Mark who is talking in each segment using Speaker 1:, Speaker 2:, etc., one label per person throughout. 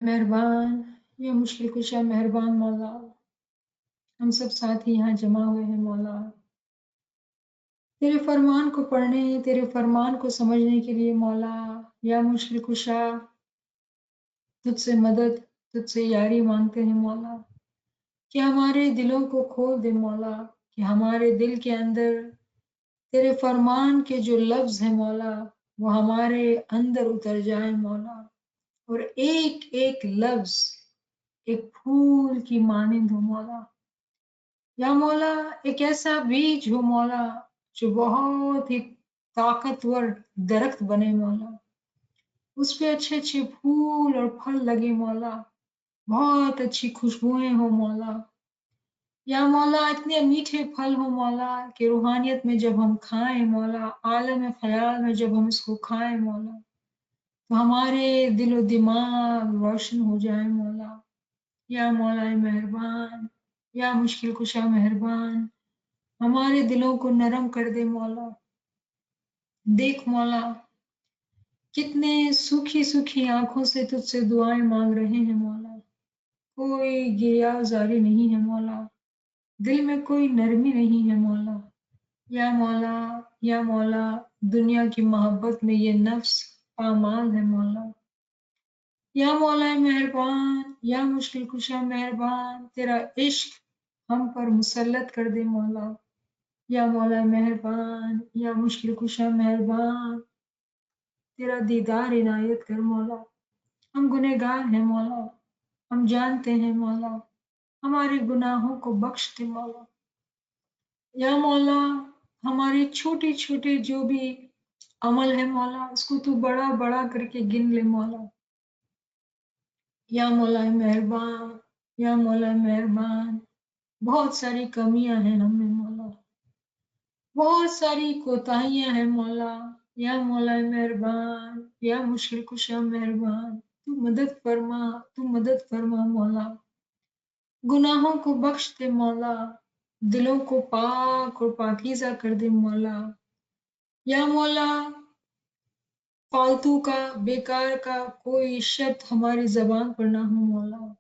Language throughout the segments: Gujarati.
Speaker 1: मेहरबान या मुश्किल कुशा मेहरबान मौला, हम सब साथी यहाँ जमा हुए हैं मौला। तेरे फरमान को पढ़ने, तेरे फरमान को समझने के लिए मौला, या मुश्किल कुशा तुझसे मदद, तुझसे यारी मांगते हैं मौला, कि हमारे दिलों को खोल दे मौला, कि हमारे दिल के अंदर तेरे फरमान के जो लफ्ज हैं मौला, वो हमारे अंदर उतर जाए मौला, और एक एक लफ्ज एक फूल की मानिंद हो मौला। या मौला एक ऐसा बीज हो मौला जो बहुत ही ताकतवर दरख्त बने मौला, उस पे अच्छे अच्छे फूल और फल लगे मौला, बहुत अच्छी खुशबुएं हो मौला। या मौला इतने मीठे फल हो मौला कि रूहानियत में जब हम खाएं मौला, आलम ख्याल में जब हम इसको खाएं मौला, तो हमारे दिलो दिमाग रोशन हो जाए मौला। या मौला मेहरबान, या मुश्किल कुशा मेहरबान, हमारे दिलों को नरम कर दे मौला। देख मौला कितने सूखी सूखी आंखों से तुझसे दुआएं मांग रहे हैं मौला, कोई गिरियाजारी नहीं है मौला, दिल में कोई नरमी नहीं है मौला। या मौला, या मौला, दुनिया की मोहब्बत में ये नफ्स पामाल है मौला। या मौला मेहरबान, या मुश्किल कुशा मेहरबान, तेरा इश्क हम पर मुसल्लत कर दे मौला। या मौला मेहरबान, या मुश्किल कुशा मेहरबान, तेरा दीदार इनायत कर मौला। हम गुनहगार हैं मौला, हम जानते हैं मौला, हमारे गुनाहों को बख्श दे मौला। या मौला हमारे छोटे छोटे जो भी अमल है मौला, उसको तू बड़ा बड़ा करके गिन ले मौला। या मौला मेहरबान, या मौला मेहरबान, बहुत सारी कमियां हैं हम में मौला, बहुत सारी कोताहियां हैं मौला। या मौला मेहरबान, या मुश्किल कुशा मेहरबान, तू मदद फरमा, तू मदद फरमा मौला। गुनाहों को बख्श दे मौला, दिलों को पाक और पाकीज़ा कर दे मौला। या मौला फालतू का, बेकार का कोई शब्द हमारी ज़बान पर ना हो मौला,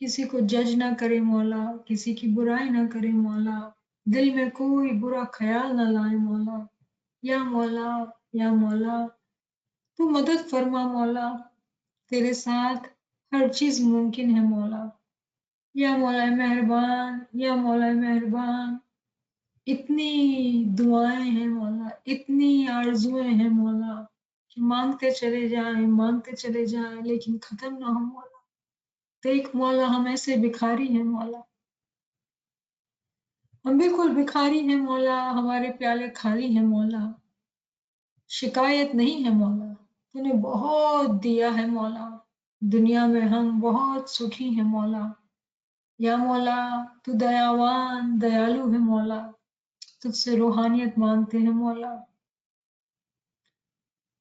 Speaker 1: किसी को जज ना करे मौला, किसी की बुराई ना करे मौला, दिल में कोई बुरा ख्याल ना लाए मौला। या मौला, या मौला, तू मदद फरमा मौला, तेरे साथ हर चीज़ मुमकिन है मौला। या मौला मेहरबान, या मौला मेहरबान, इतनी दुआएं हैं मौला, इतनी आरज़ुएं हैं मौला कि मांगते चले जाएं लेकिन खत्म ना हो मौला। देख मौला हम ऐसे भिखारी हैं मौला, हम बिल्कुल भिखारी हैं मौला, हमारे प्याले खाली हैं मौला, शिकायत नहीं है मौला, तूने बहुत दिया है मौला, दुनिया में हम बहुत सुखी हैं मौला। या मौला तू दयावान दयालु है मौला, तुझसे रूहानियत मांगते हैं मौला,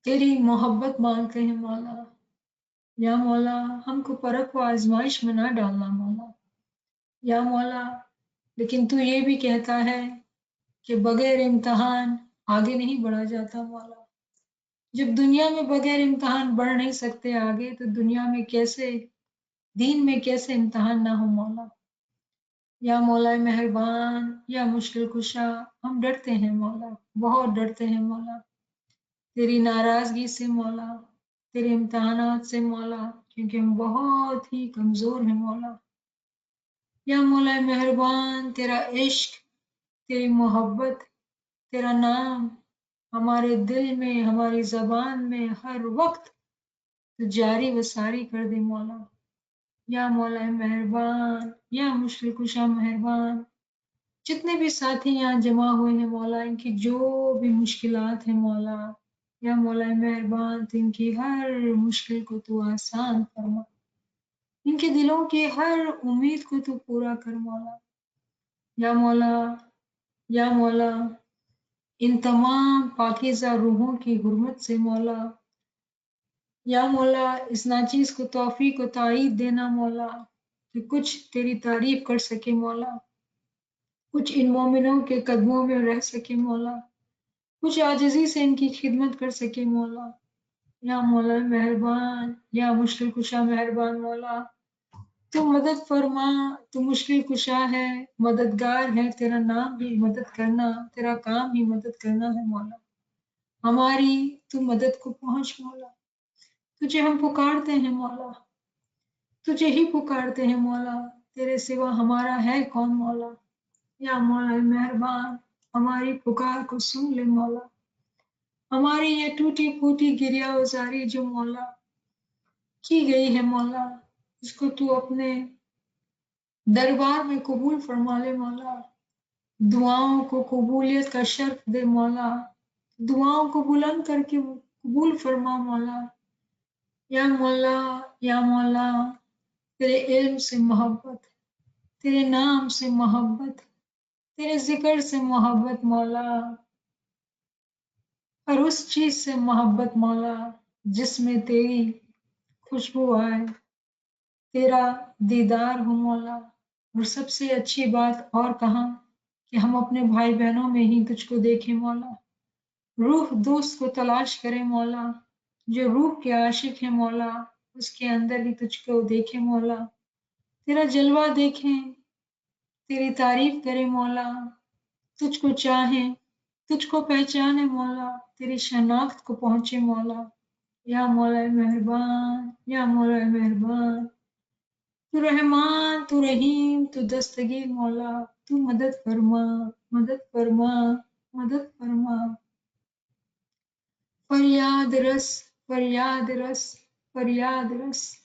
Speaker 1: तेरी मोहब्बत मांगते हैं मौला। या मौला हमको परख व आजमाइश में ना डालना मौला। या मौला लेकिन तू ये भी कहता है कि बगैर इम्तिहान आगे नहीं बढ़ा जाता मौला। जब दुनिया में बगैर इम्तिहान बढ़ नहीं सकते आगे, तो दुनिया में कैसे, दीन में कैसे इम्तिहान ना हो मौला। या मौला मेहरबान, या मुश्किल कुशा, हम डरते हैं मौला, बहुत डरते हैं मौला, तेरी नाराजगी से मौला, तेरे इम्तिहानात से मौला, क्योंकि हम बहुत ही कमजोर हैं मौला। या मौला मेहरबान, तेरा इश्क, तेरी मोहब्बत, तेरा नाम हमारे दिल में, हमारी जबान में हर वक्त तो जारी व सारी कर दे मौला। या मौला मेहरबान, या मुश्किल कुशा मेहरबान, जितने भी साथी यहाँ जमा हुए हैं मौला, इनकी जो भी मुश्किलात हैं मौला, या मौला मेहरबान तो इनकी हर मुश्किल को तू आसान फरमा, इनके दिलों की हर उम्मीद को तू पूरा कर मौला। या मौला, या मौला, इन तमाम पाकीज़ा रूहों की हुर्मत से मौला, या मौला इस नाचीज़ को तौफीक व ताईद देना मौला, कि कुछ तेरी तारीफ कर सके मौला, कुछ इन मोमिनों के कदमों में रह सके मौला, कुछ आजिज़ी से इनकी खिदमत कर सके मौला। या मौला मेहरबान, या मुश्किल कुशा मेहरबान मौला, तू मदद फरमा, तू मुश्किल कुशा है, मददगार है, तेरा नाम भी मदद करना, तेरा काम भी मदद करना है मौला। हमारी तू मदद को पहुंच मौला, तुझे हम पुकारते हैं मौला, तुझे ही पुकारते हैं मौला, तेरे सिवा हमारा है कौन मौला। या मौला मेहरबान, हमारी पुकार को सुन ले मौला, हमारी ये टूटी फूटी गिरिया उजारी जो मौला की गई है मौला, इसको तू अपने दरबार में कबूल फरमा ले मौला, दुआओं को कबूलियत का शर्फ दे मौला, दुआओं को बुलंद करके कबूल फरमा मौला। या मौला, या मौला, तेरे इल्म से मोहब्बत, तेरे नाम से मोहब्बत, तेरे जिक्र से मोहब्बत मौला, और उस चीज से मोहब्बत मौला जिसमें तेरी खुशबू आए, तेरा दीदार हो मौला। और सबसे अच्छी बात और कहाँ कि हम अपने भाई बहनों में ही तुझको देखें मौला, रूह दोस्त को तलाश करें मौला, जो रूह के आशिक है मौला उसके अंदर ही तुझको देखें मौला, तेरा जलवा देखें, तेरी तारीफ करें मौला, तुझको चाहें, तुझको पहचाने मौला, तेरी शनाख्त को पहुंचे मौला। या मौला मेहरबान, या मौला मेहरबान, तू रहमान, तू रहीम, तू दस्तगीर मौला, तू मदद फरमा, मदद फरमा, मदद फरमा। फरियाद रस, फरियाद रस, फरियाद रस।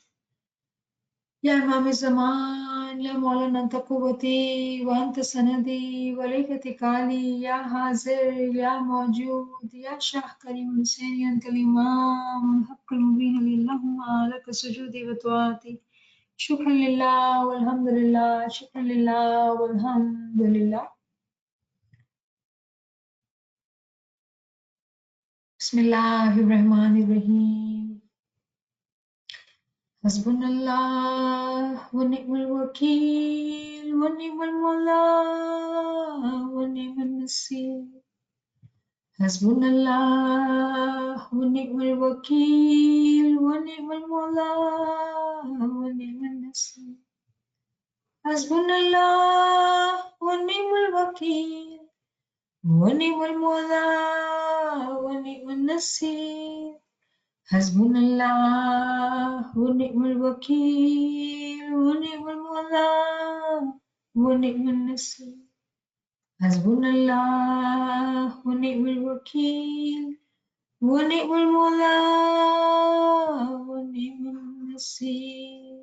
Speaker 1: या इमाम ज़मान, या मौलाना तक़वती व अंत सनदी वलीकति काली, या हाजिर, या मौजूद, या शाह करीम हुसैन अंतल इमाम हक़्क़ुल मुबीन लिल्लाहुम्मा लक सुजूदी व दुआती। शुक्रन लिल्लाह वल्हम्दुलिल्लाह, शुक्रन लिल्लाह वल्हम्दुलिल्लाह। बिस्मिल्लाहिर्रहमानिर्रहीम। हस्बुनल्लाह व निअमल वकील व निअमल मौला व निअमन नसीर। हस्बुनल्लाह व निअमल वकील व निअमल मौला व निअमन नसीर। हस्बुनल्लाह व निअमल वकील व निअमल मौला व निअमन नसीर। हस्बुनल्लाह व निअमल वकील व निअमल मौला व निअमन नसीर। हस्बुनल्लाह व निअमल वकील व निअमल मौला व निअमन नसीर।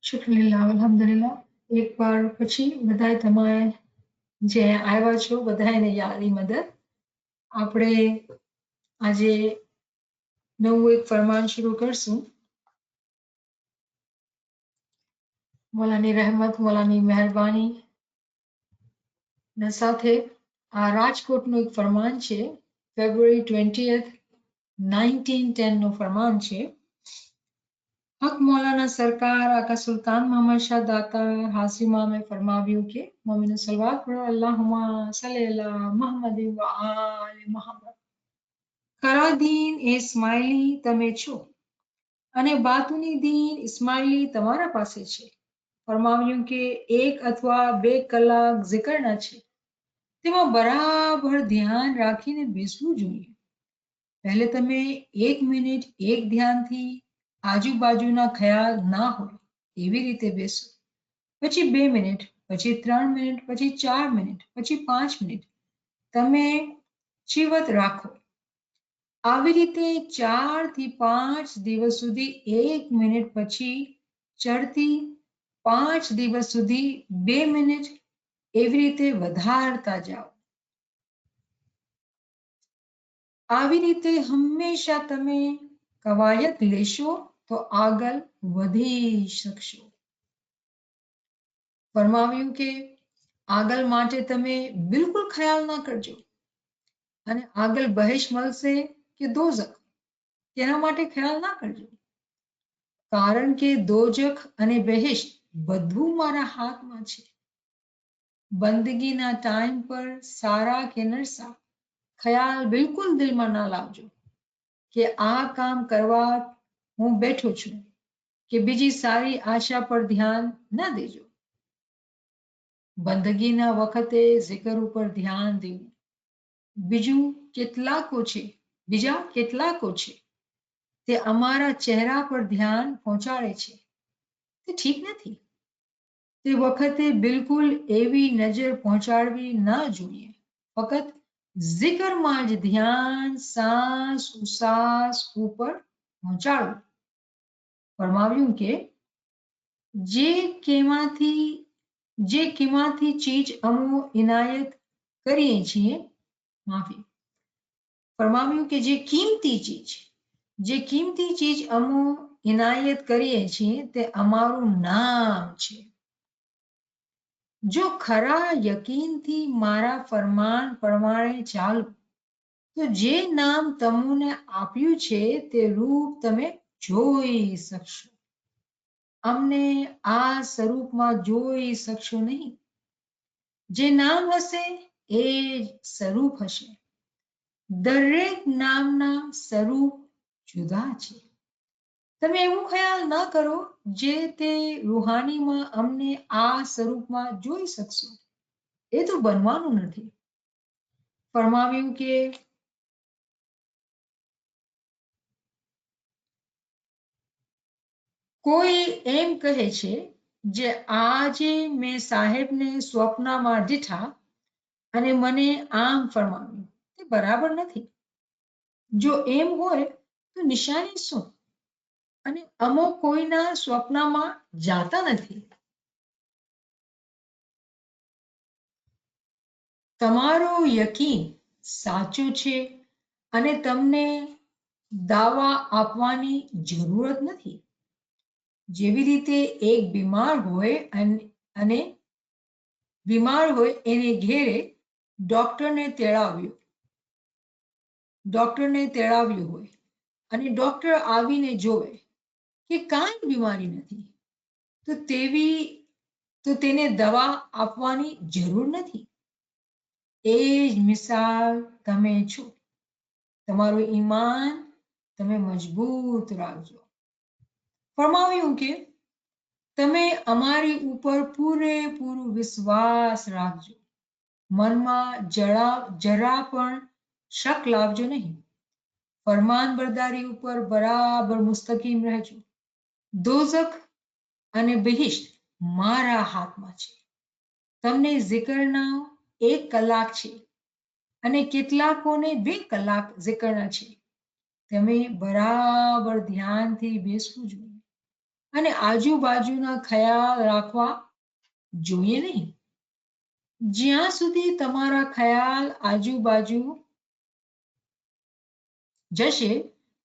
Speaker 1: શુક્રિયા અલ્હમ્દુલિલ્લાહ. એક વાર પછી બધાએ તમારે જે આવ્યા છો બધાને યારી મદદ આપણે આજે નવું એક ફરમાન શરૂ કરશું. મોલાની રહેમત, મોલાની મહેરબાની સાથે આ રાજકોટનું એક ફરમાન છે, ફેબ્રુઆરી 20th 1910 નું ફરમાન છે. હક મૌલાના સરકાર આકા સુલતાન મોહમ્મદ શાહ દાતા હાસિમા में ફરમાવ્યું કે મોમિનો સલવાત પઢો અલ્લાહુમ્મા સલ્લી અલા મુહમ્મદ વ આલે મુહમ્મદ. ખરા દીન એ ઇસ્માઇલી તમે છો અને બાતુની દીન ઇસ્માઇલી તમારા પાસે છે. ફરમાવ્યું કે એક અથવા 2 કલાક zikરના છે તેમાં બરાબર ધ્યાન રાખીને બેસવું જોઈએ. પહેલે તમે 1 મિનિટ એક ધ્યાનથી આજુબાજુના ખ્યાલ ના હોય એવી રીતે બેસો, પછી 2 મિનિટ, પછી 3 મિનિટ, પછી 4 મિનિટ, પછી 5 મિનિટ તમે ચીવત રાખો. આવી રીતે 4 થી 5 દિવસ સુધી 1 મિનિટ, પછી ચડતી 5 દિવસ સુધી 2 મિનિટ એવી રીતે વધારતા જાઓ. આવી રીતે હંમેશા તમે કવાયત લેશો તો આગળ વધી શકશો. ફરમાવ્યું કે આગળ માટે તમે બિલકુલ ખ્યાલ ના કરજો અને આગળ બહેશ મળશે કે દોઝખ તેના માટે ખ્યાલ ના કરજો, કારણ કે દોઝખ અને બહેશ બધું મારા હાથમાં છે. બંદગીના ટાઈમ પર સારા કે નરસા ખ્યાલ બિલકુલ દિલમાં ના લાવજો કે આ કામ કરવા હું બેઠો છું, કે બીજી સારી આશા પર ધ્યાન ના દેજો. બંદગીના વખતે zikr ઉપર ધ્યાન દેવું. બીજા કેટલાકો છે તે અમારા ચહેરા પર ધ્યાન પહોંચાડે છે, તે ઠીક નથી. તે વખતે બિલકુલ એવી નજર પહોંચાડવી ના જોઈએ. ફક્ત zikરમાં જ ધ્યાન સાસ ઉસાસ ઉપર પહોંચાડવું. ફરમાવ્યું કે જે કિંમતી ચીજ અમો ઇનાયત કરીએ છીએ, ફરમાવ્યું કે જે કિંમતી ચીજ અમો ઇનાયત કરીએ છીએ તે અમારું નામ છે. જો ખરા યકીનથી મારા ફરમાન પ્રમાણે ચાલો તો જે નામ તમને આપ્યું છે તે રૂપ તમે જોઈ શકશો. અમને આ સ્વરૂપમાં જોઈ શકશો નહીં. જે નામ હશે એ જ સ્વરૂપ હશે. દરેક નામના સ્વરૂપ જુદા છે. તમે એવું ખ્યાલ ના કરો જે તે રૂહાનીમાં અમને આ સ્વરૂપમાં જોઈ શકશો. એ તો બનવાનું નથી. ફરમાવ્યું કે કોઈ એમ કહે છે જે આજે મેં સાહેબને સ્વપ્નમાં દીઠા અને મને આમ ફરમાવ્યું, તે બરાબર નથી. જો એમ હોય તો નિશાની શું? અને અમો કોઈના સ્વપ્નમાં જાતા નથી. તમારો યકીન સાચું છે અને તમને દાવા આપવાની જરૂરત નથી. જેવી રીતે એક બીમાર હોય એને ઘેરે ડોક્ટરને તેડાવ્યું હોય અને ડોક્ટર આવીને જોવે કે કાંઈ બીમારી નથી, તો તેને દવા આપવાની જરૂર નથી. એ જ મિસાલ તમે છો. તમારું ઈમાન તમે મજબૂત રાખજો. ફરમાવ્યું કે તમે અમારી ઉપર પૂરેપૂરો વિશ્વાસ રાખજો. મનમાં જરા પણ શક લાવજો નહીં. ફરમાનબરદારી ઉપર બરાબર મુસ્તકીમ રહેજો. દોઝખ અને બહિશ્ત મારા હાથમાં છે. તમને zikરના 1 કલાક છે અને કેટલાકોને 2 કલાક zikરના છે. તમે બરાબર ધ્યાનથી બેસવું જોઈએ અને આજુબાજુના ખ્યાલ રાખવા જોઈએ નહીં. જ્યાં સુધી તમારા ખ્યાલ આજુબાજુ જશે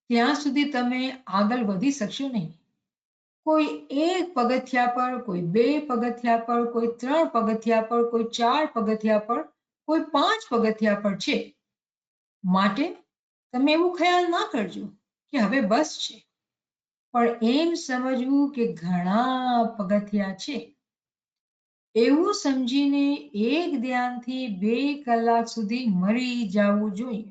Speaker 1: ત્યાં સુધી તમે આગળ વધી શકશો નહીં. કોઈ 1 પગથિયા પર, કોઈ 2 પગથિયા પર, કોઈ 3 પગથિયા પર, કોઈ 4 પગથિયા પર, કોઈ 5 પગથિયા પર છે. માટે તમે એવું ખ્યાલ ના કરજો કે હવે બસ છે, પણ એમ સમજવું કે ઘણા પગથિયા છે. એવું સમજીને એક ધ્યાનથી 2 કલાક સુધી મરી જવું જોઈએ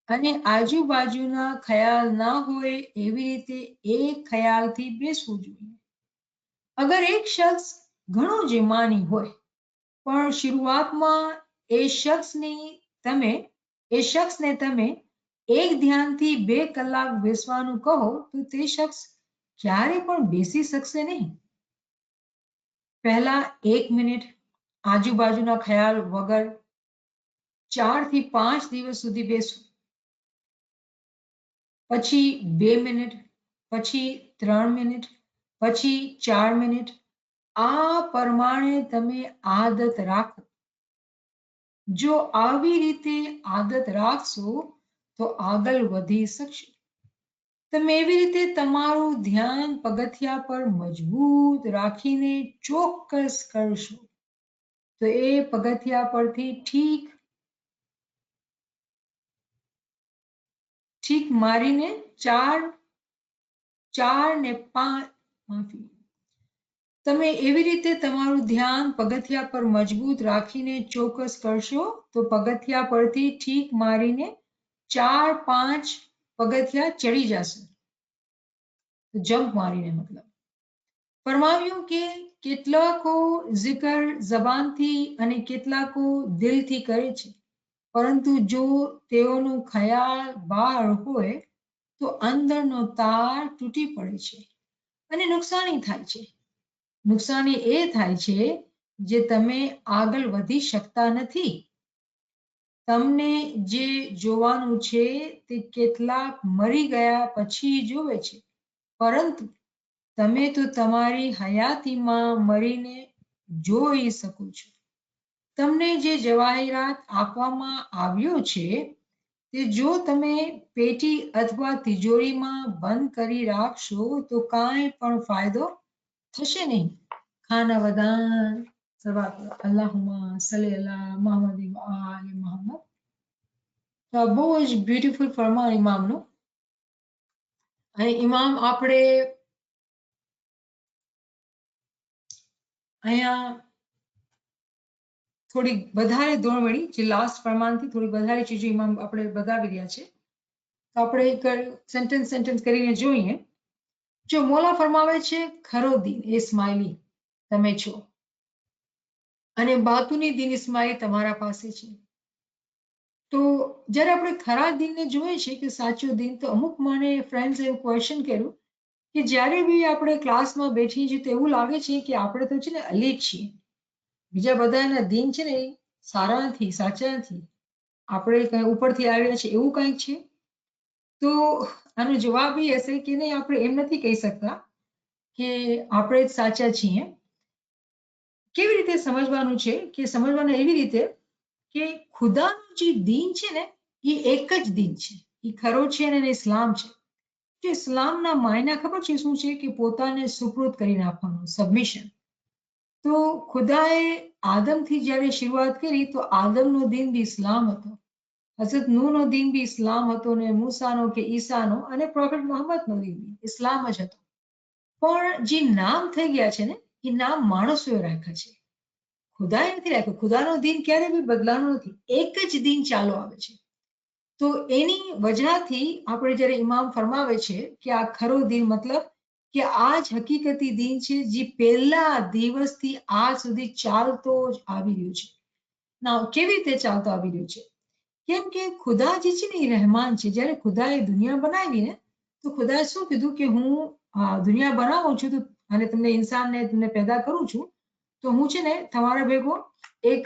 Speaker 1: અને આજુબાજુના ખ્યાલ ના હોય એવી રીતે એક ખ્યાલથી બેસવું જોઈએ. અગર એક શખ્સ ઘણો જ માની હોય પણ શરૂઆતમાં એ શખ્સને તમે એક ધ્યાનથી 2 કલાક બેસવાનું કહો તો તે શખ્સ ક્યારે પણ બેસી શકશે નહીં. પહેલા 1 મિનિટ આજુબાજુના ખ્યાલ વગર 4 થી 5 દિવસ સુધી બેસવું. પછી 2 મિનિટ, પછી 3 મિનિટ, પછી 4 મિનિટ. આ પ્રમાણે તમે આદત રાખો. જો આવી રીતે આદત રાખશો તો આગળ વધી શકશો. તમે એવી રીતે તમારું ધ્યાન પગથિયા પર મજબૂત રાખીને ચોક્કસ કરશો તો એ પગથિયા પરથી ઠીક મારીને 4 ને 5 તમે એવી રીતે તમારું ધ્યાન પગથિયા પર મજબૂત રાખીને ચોક્કસ કરશો તો પગથિયા પરથી ઠીક મારીને 4-5 પગથિયા ચડી જશે. જમ્પ મારીને મતલબ. ફરમાવ્યું કે કેટલાકો zikr જબાનથી અને કેટલાકો દિલથી કરે છે, પરંતુ જો તેઓનો ખ્યાલ બહાર હોય તો અંદરનો તાર તૂટી પડે છે અને નુકસાની થાય છે. નુકસાની એ થાય છે જે તમે આગળ વધી શકતા નથી. તમને જે જોવાનું છે તે કેટલાક મરી ગયા પછી જોવે છે, પરંતુ તમે તો તમારી હયાતીમાં મરીને જોઈ શકો છો. તમને જે જવાહિરાત આપવામાં આવ્યો છે તે જો તમે પેટી અથવા તિજોરીમાં બંધ કરી રાખશો તો કાંઈ પણ ફાયદો થશે નહીં. ખાના વદાન સવાત અલ્લાહુમ્મા સલ્લી અલા મુહમ્મદ વ આલે મુહમ્મદ. તો બહુ જ બ્યુટીફુલ ફરમાન ઇમામનું. અને ઇમામ આપણે અહીંયા થોડી વધારે દોડવડી જે લાસ્ટ ફરમાનથી થોડી વધારે ચીજો ઇમામ આપણે બતાવી રહ્યા છે. તો આપણે એક સેન્ટેન્સ કરીને જોઈએ. જો મોલા ફરમાવે છે ખરો દીન એ ઇસ્માઇલી તમે છો અને બાતુની દીન ઇસ્માઇલ તમારા પાસે છે. તો જ્યારે આપણે ખરા દીનને જોઈએ છે કે સાચો દીન, તો અમુક મને ફ્રેન્ડ્સ એવું ક્વેશ્ચન કર્યું કે જ્યારે બી આપણે ક્લાસમાં બેઠીએ છીએ તો એવું લાગે છે કે આપણે તો છે ને અલીટ છીએ, બીજા બધાના દીન છે ને એ સારા નથી, સાચા નથી, આપણે કઈ ઉપરથી આવ્યા છે એવું કંઈક છે. તો આનો જવાબ એ હશે કે નહીં, આપણે એમ નથી કહી શકતા કે આપણે જ સાચા છીએ. કેવી રીતે સમજવાનું છે કે સમજવાનું એવી રીતે કે ખુદાનું જે દીન છે ને એ એક જ દીન છે, એ ખરો છે અને ઇસ્લામ છે. જે ઇસ્લામના માયના ખબર છે શું છે? કે પોતાને સુપૃત કરી નાખવાનું, સબમિશન. તો ખુદાએ આદમથી જ્યારે શરૂઆત કરી તો આદમનો દીન બી ઇસ્લામ હતો, હઝરત નૂહનો દીન બી ઇસ્લામ હતો, ને મૂસાનો કે ઈસાનો અને પ્રોફેટ મોહમ્મદનો દીન બી ઇસ્લામ જ હતો. પણ જે નામ થઈ ગયા છે ને એ નામ માણસોએ રાખ્યા છે, ખુદાએ નથી રાખ્યું. ખુદાનો દીન ક્યારે બી બદલાનો નથી, એક જ દીન ચાલુ આવે છે. તો એની વજહથી આપણે જ્યારે ઇમામ ફરમાવે છે કે આ ખરો દીન મતલબ કે આ જ હકીકતી દીન છે જે પહેલા દિવસથી આજ સુધી ચાલતો જ આવી રહ્યો છે. ના કેવી રીતે ચાલતો આવી રહ્યો છે? કેમ કે ખુદા જે છે ને એ રહેમાન છે. જ્યારે ખુદાએ દુનિયા બનાવી ને તો ખુદાએ શું કીધું કે હું દુનિયા બનાવું છું તો અને તમને ઇન્સાનને તમને પેદા કરું છું તો હું છે ને તમારા ભેગો એક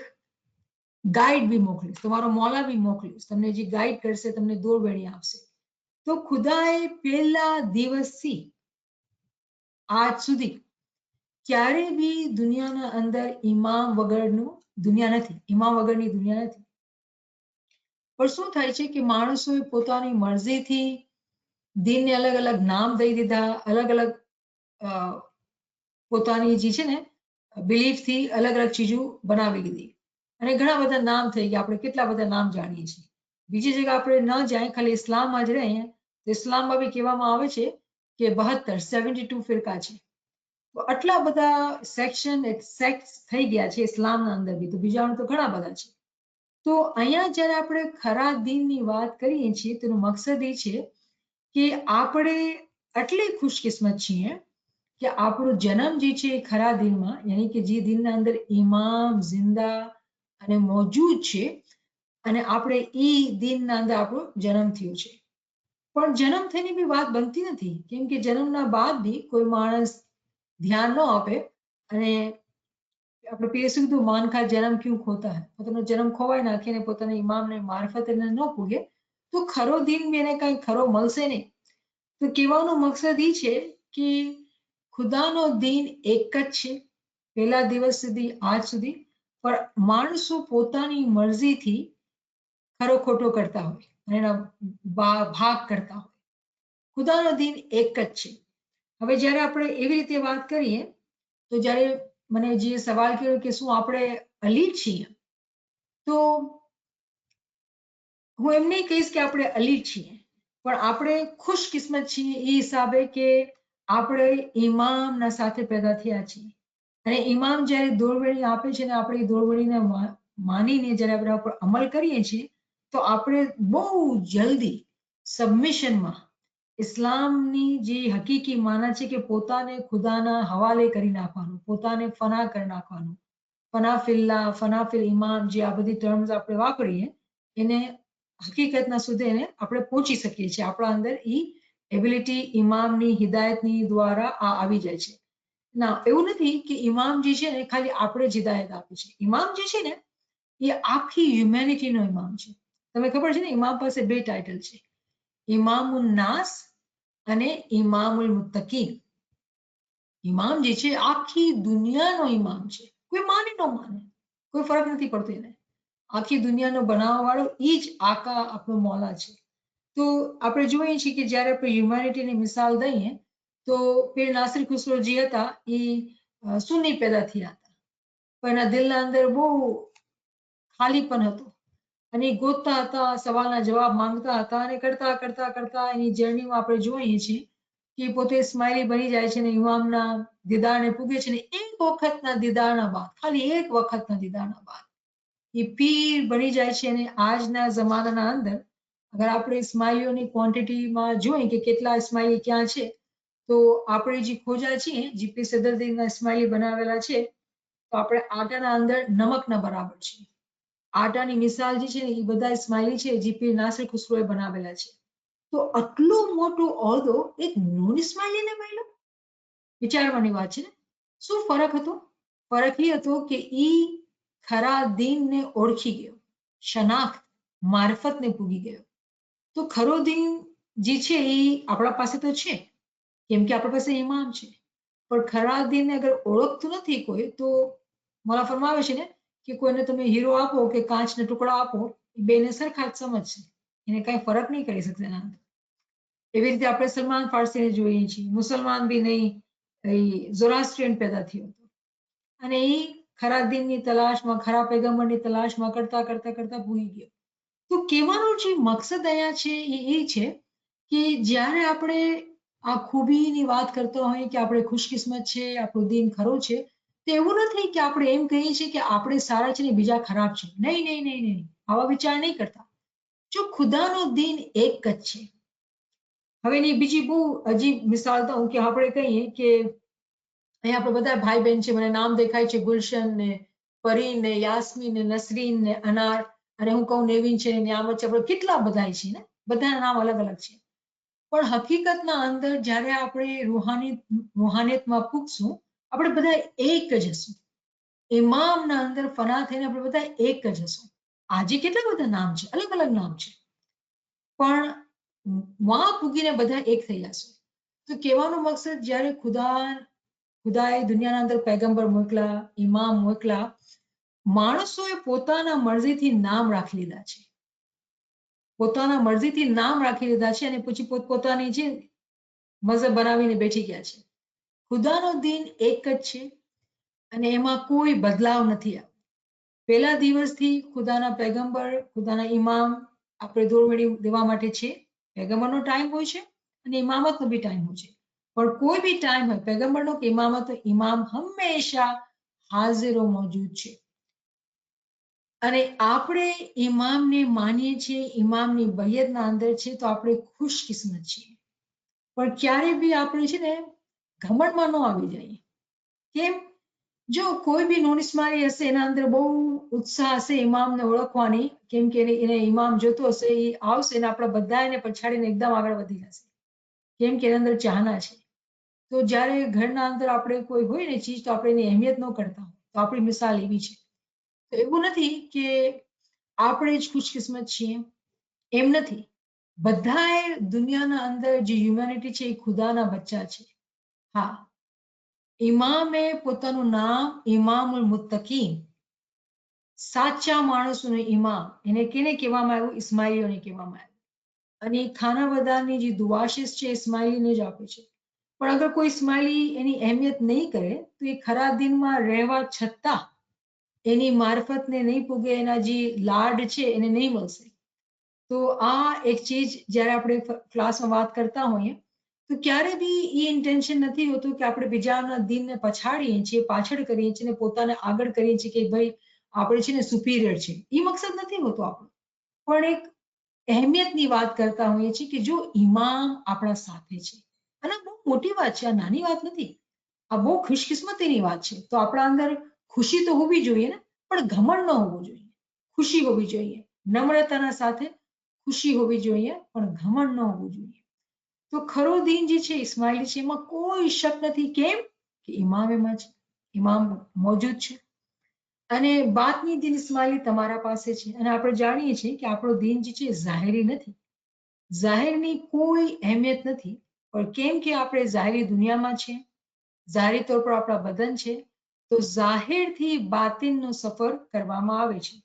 Speaker 1: ગાઈડ બી મોકલીશ, તમારો મોલા બી મોકલીશ, તમને જે ગાઈડ કરશે, તમને દોરવેણી આપશે. તો ખુદાએ પહેલા દિવસથી આજ સુધી ક્યારે બી દુનિયાના અંદર ઇમામ વગરની દુનિયા નથી. પણ શું થાય છે કે માણસોએ પોતાની મરજીથી દીનને અલગ અલગ નામ દઈ દીધા, અલગ અલગ પોતાની જે છે ને બિલીફથી અલગ અલગ ચીજો બનાવી લીધી અને ઘણા બધા નામ થઈ ગયા. આપણે કેટલા બધા નામ જાણીએ છીએ. બીજી જગ્યા આપણે ન જાય, ખાલી ઇસ્લામમાં જ રહીએ તો ઇસ્લામમાં બી કહેવામાં આવે છે કે 72 ફિરકા છે. તો આટલા બધા સેક્ટ થઈ ગયા છે ઇસ્લામના અંદર બી, તો બીજાનું તો ઘણા બધા છે. તો અહીંયા જ્યારે આપણે ખરા દીનની વાત કરીએ છીએ તેનો મકસદ એ છે કે આપણે આટલી ખુશકિસ્મત છીએ કે આપણો જન્મ જે છે એ ખરા દીનમાં, યાની કે જે દીનના અંદર ઇમામ જિંદા અને મોજૂદ છે અને આપણે એ દીનના અંદર આપણો જન્મ થયો છે. પણ જન્મ થઈને બી વાત બનતી નથી, કેમ કે જન્મના બાદ બી કોઈ માણસ ધ્યાન ન આપે અને આપણે પેલે શું કીધું, માન કા જન્મ ક્યું ખોતા હૈ, પોતાનો જન્મ ખોવાઈ નાખે ને પોતાના ઇમામને મારફત એને ન પૂગે તો ખરો દીન બી એને કઈ ખરો મળશે નહીં. તો કહેવાનો મકસદ એ છે કે ખુદાનો દીન એક જ છે પહેલા દિવસ સુધી આજ સુધી, પણ માણસો પોતાની મરજીથી ખરો ખોટો કરતા હોય અને એના ભાગ કરતા હોય. ખુદાનો દીન એક જ છે. હવે જ્યારે આપણે એવી રીતે વાત કરીએ તો જ્યારે મને જે સવાલ કર્યો કે શું આપણે અલીટ છીએ, તો હું એમ નહીં કહીશ કે આપણે અલીટ છીએ, પણ આપણે ખુશકિસ્મત છીએ એ હિસાબે કે આપણે ઇમામના સાથે પેદા થયા છીએ. અને ઇમામ જ્યારે દોરવણી આપે છે ને આપણે એ દોરવણીને માનીને જ્યારે આપણે ઉપર અમલ કરીએ છીએ તો આપણે બહુ જલ્દી સબમિશનમાં ઇસ્લામની જે હકીકી માના છે કે પોતાને ખુદાના હવાલે કરી નાખવાનું, પોતાને ફના કરી નાખવાનું, ફના ફિલ્લા, ફના ફિલ ઇમામ, જે આ બધી ટર્મ્સ આપણે વાપરીએ એને હકીકતના સુધી એને આપણે પહોંચી શકીએ છીએ. આપણા અંદર એ એબિલિટી ઇમામની હિદાયતની દ્વારા આ આવી જાય છે. ના, એવું નથી કે ઇમામ જે છે ને ખાલી આપણે જ હિદાયત આપે છે. ઇમામ જે છે ને એ આખી હ્યુમેનિટીનો ઇમામ છે. તમને ખબર છે ને ઇમામ પાસે 2 ટાઇટલ છે, ઇમામુન નાસ અને ઇમામુલ મુત્તકીન. ઇમામ જે છે આખી દુનિયાનો ઇમામ છે. કોઈ માને ન માને, કોઈ ફરક નથી પડતો એને. આખી દુનિયાનો બનાવવા વાળો એ જ આકા આપણો મૌલા છે. તો આપણે જોઈએ છીએ કે જ્યારે આપણે હ્યુમેનિટીની મિસાલ દઈએ તો પીર નાસિર ખુસરો જે હતા એ સુન્ની પેદા થયા હતા, પણ એના દિલના અંદર બહુ ખાલીપન હતો અને એ ગોતતા હતા, સવાલના જવાબ માંગતા હતા અને કરતા કરતા કરતા એની જર્નીમાં આપણે જોઈએ છીએ કે પોતે સ્માઇલી બની જાય છે ને ઇમામના દીદારને પૂગે છે ને એક વખતના દીદારના બાદ, ખાલી એક વખતના દીદારના બાદ એ પીર બની જાય છે. અને આજના જમાનાના અંદર અગર આપણે ઇસ્માઇલીઓની ક્વોન્ટિટીમાં જોઈએ કે કેટલા ઇસ્માઇલી ક્યાં છે તો આપણે જે ખોજા છીએ જીપી સદરદીનના ઇસ્માઇલી બનાવેલા છે તો આપણે આટાના અંદર નમકના બરાબર છે. આટાની મિસાલ જે છે ને એ બધા ઇસ્માઇલી છે જીપી નાસિર ખુસરોએ બનાવેલા છે. તો આટલો મોટો ઓહદો એક નોન ઇસ્માઇલીને મળ્યો, વિચારવાની વાત છે ને. શું ફરક હતો? ફરક એ હતો કે ઈ ખરા દીનને ઓળખી ગયો, શનાખ્ત મારફતને પૂગી ગયો. તો ખરો દીન જે છે એ આપણા પાસે તો છે કેમ કે આપણા પાસે ઇમામ છે, પણ ખરા દીનને અગર ઓળખતું નથી કોઈ તો મોલા ફરમાવે છે ને કે કોઈને તમે હીરો આપો કે કાચના ટુકડા આપો એ બેને સરખા જ સમજશે, એને કઈ ફરક નહીં કરી શકશે એના અંદર. એવી રીતે આપણે સલમાન ફારસીને જોઈએ છીએ, મુસલમાન બી નહીં, એ ઝોરાસ્ટ્રિયન પેદા થયો હતો અને એ ખરા દીનની તલાશમાં, ખરા પૈગંબરની તલાશમાં કરતા કરતા કરતા ભૂલી ગયો. તો કહેવાનો જે મકસદ અહીંયા છે એ છે કે જ્યારે આપણે આ ખૂબીની વાત કરતા હોઈએ કે આપણે ખુશકિસ્મત છે, આપણું દીન ખરો છે, તો એવું નથી કે આપણે એમ કહીએ છીએ કે આપણે સારા છે ને બીજા ખરાબ છે. નહીં નહીં નહીં નહીં, આવા વિચાર નહીં કરતા. જો ખુદાનો દીન એક જ છે. હવે એની બીજી બહુ અજીબ મિસાલ તો હું કે આપણે કહીએ કે અહીંયા આપણે બધા ભાઈ બહેન છે, મને નામ દેખાય છે ગુલશન ને પરીન ને યાસ્મીન ને નસરીન ને અનાર, અને હું કહું નેવિન છે, નિયામત છે, આપણે કેટલા બધા છે ને, બધાના નામ અલગ અલગ છે. પણ હકીકતના અંદર જ્યારે આપણે રૂહાનિયતમાં પૂગશું આપણે બધા એક જ હશું. ઇમામના અંદર ફના થઈને આપણે બધા એક જ હશું. આજે કેટલા બધા નામ છે, અલગ અલગ નામ છે, પણ વહાં પૂગીને બધા એક થઈ જશે. તો કહેવાનો મકસદ જ્યારે ખુદાએ દુનિયાના અંદર પૈગંબર મોકલા, ઇમામ મોકલા, માણસોએ પોતાના મરજીથી નામ રાખી લીધા છે, પોતાના મરજીથી નામ રાખી લીધા છે અને પછી પોતપોતાની જે મઝહબ બનાવીને બેઠી ગયા છે. ખુદાનો દીન એક જ છે અને એમાં કોઈ બદલાવ નથી આવ્યો. પહેલા દિવસથી ખુદાના પૈગંબર, ખુદાના ઇમામ આપણે દોરવડી દેવા માટે છે. પૈગંબરનો ટાઈમ હોય છે અને ઇમામતનો બી ટાઈમ હોય છે, પણ કોઈ બી ટાઈમ હોય પૈગંબરનો કે ઇમામતનો, ઇમામ હંમેશા હાજરો મોજૂદ છે. અને આપણે ઇમામને માનીએ છીએ, ઇમામની બૈયતના અંદર છે તો આપણે ખુશકિસ્મત છીએ. પણ ક્યારે બી આપણે છે ને ઘમંડમાં ન આવી જઈએ. કેમ? જો કોઈ બી નોન ઇસ્માઇલી હશે એના અંદર બહુ ઉત્સાહ હશે ઇમામને ઓળખવાની, કેમ કે એને ઇમામ જોતો હશે, એ આવશે ને આપણે બધા એને પછાડીને એકદમ આગળ વધી જશે, કેમ કે એના અંદર ચાહના છે. તો જ્યારે ઘરના અંદર આપણે કોઈ હોય ને ચીજ તો આપણે એની અહેમિયત ન કરતા હોય, તો આપણી મિસાલ એવી છે. તો એવું નથી કે આપણે જ ખુશકિસ્મત છીએ, એમ નથી. બધાએ દુનિયાના અંદર જે હ્યુમેનિટી છે એ ખુદાના બચ્ચા છે. હા, ઇમામે પોતાનું નામ ઇમામુલ મુત્તકીન, સાચા માણસોનો ઇમામ, એને કેને કહેવામાં આવ્યું? ઇસ્માઇલીઓને કહેવામાં આવ્યું. અને ખાના બદાની જે દુઆશિસ છે ઇસ્માઇલીને જ આપે છે. પણ અગર કોઈ ઇસ્માઇલી એની અહેમિયત નહીં કરે તો એ ખરા દિનમાં રહેવા છતાં એની મારફતને નહીં પૂગે, એના જે લાડ છે એને નહીં મળશે. તો આ એક ચીજ જ્યારે આપણે ક્લાસમાં વાત કરતા હોઈએ તો ક્યારે બી એ ઇન્ટેન્શન નથી હોતું કે આપણે બીજાના દિનને પછાડીએ છીએ, પાછળ કરીએ છીએ ને પોતાને આગળ કરીએ છીએ કે ભાઈ આપણે છે ને સુપીરિયર છે. એ મકસદ નથી હોતો આપણો. પણ એક અહેમિયતની વાત કરતા હોઈએ છીએ કે જો ઇમામ આપણા સાથે છે. અને બહુ મોટી વાત છે, આ નાની વાત નથી. આ બહુ ખુશકિસ્મતીની વાત છે. તો આપણા અંદર ખુશી તો હોવી જોઈએ ને, પણ ઘમંડ ન હોવું જોઈએ. ખુશી હોવી જોઈએ. નમ્રતાના સાથે ખુશી હોવી જોઈએ, પણ ઘમંડ ન હોવું જોઈએ. તો ખરો દીન જે છે ઇસ્માઇલી છે એમાં કોઈ શક નથી. કેમ? કે ઇમામ એમાં છે. ઇમામ મોજૂદ છે. અને બાતની દીન ઇસ્માઇલી તમારા પાસે છે. અને આપણે જાણીએ છીએ કે આપણો દીન જે છે ઝાહેરી નથી. ઝાહેરની કોઈ અહેમિયત નથી. પણ કેમ કે આપણે ઝાહેરી દુનિયામાં છે, ઝાહેરી તौर પર આપણા બદન છે, તો ઝાહેરથી બાતિનનો સફર કરવામાં આવે છે.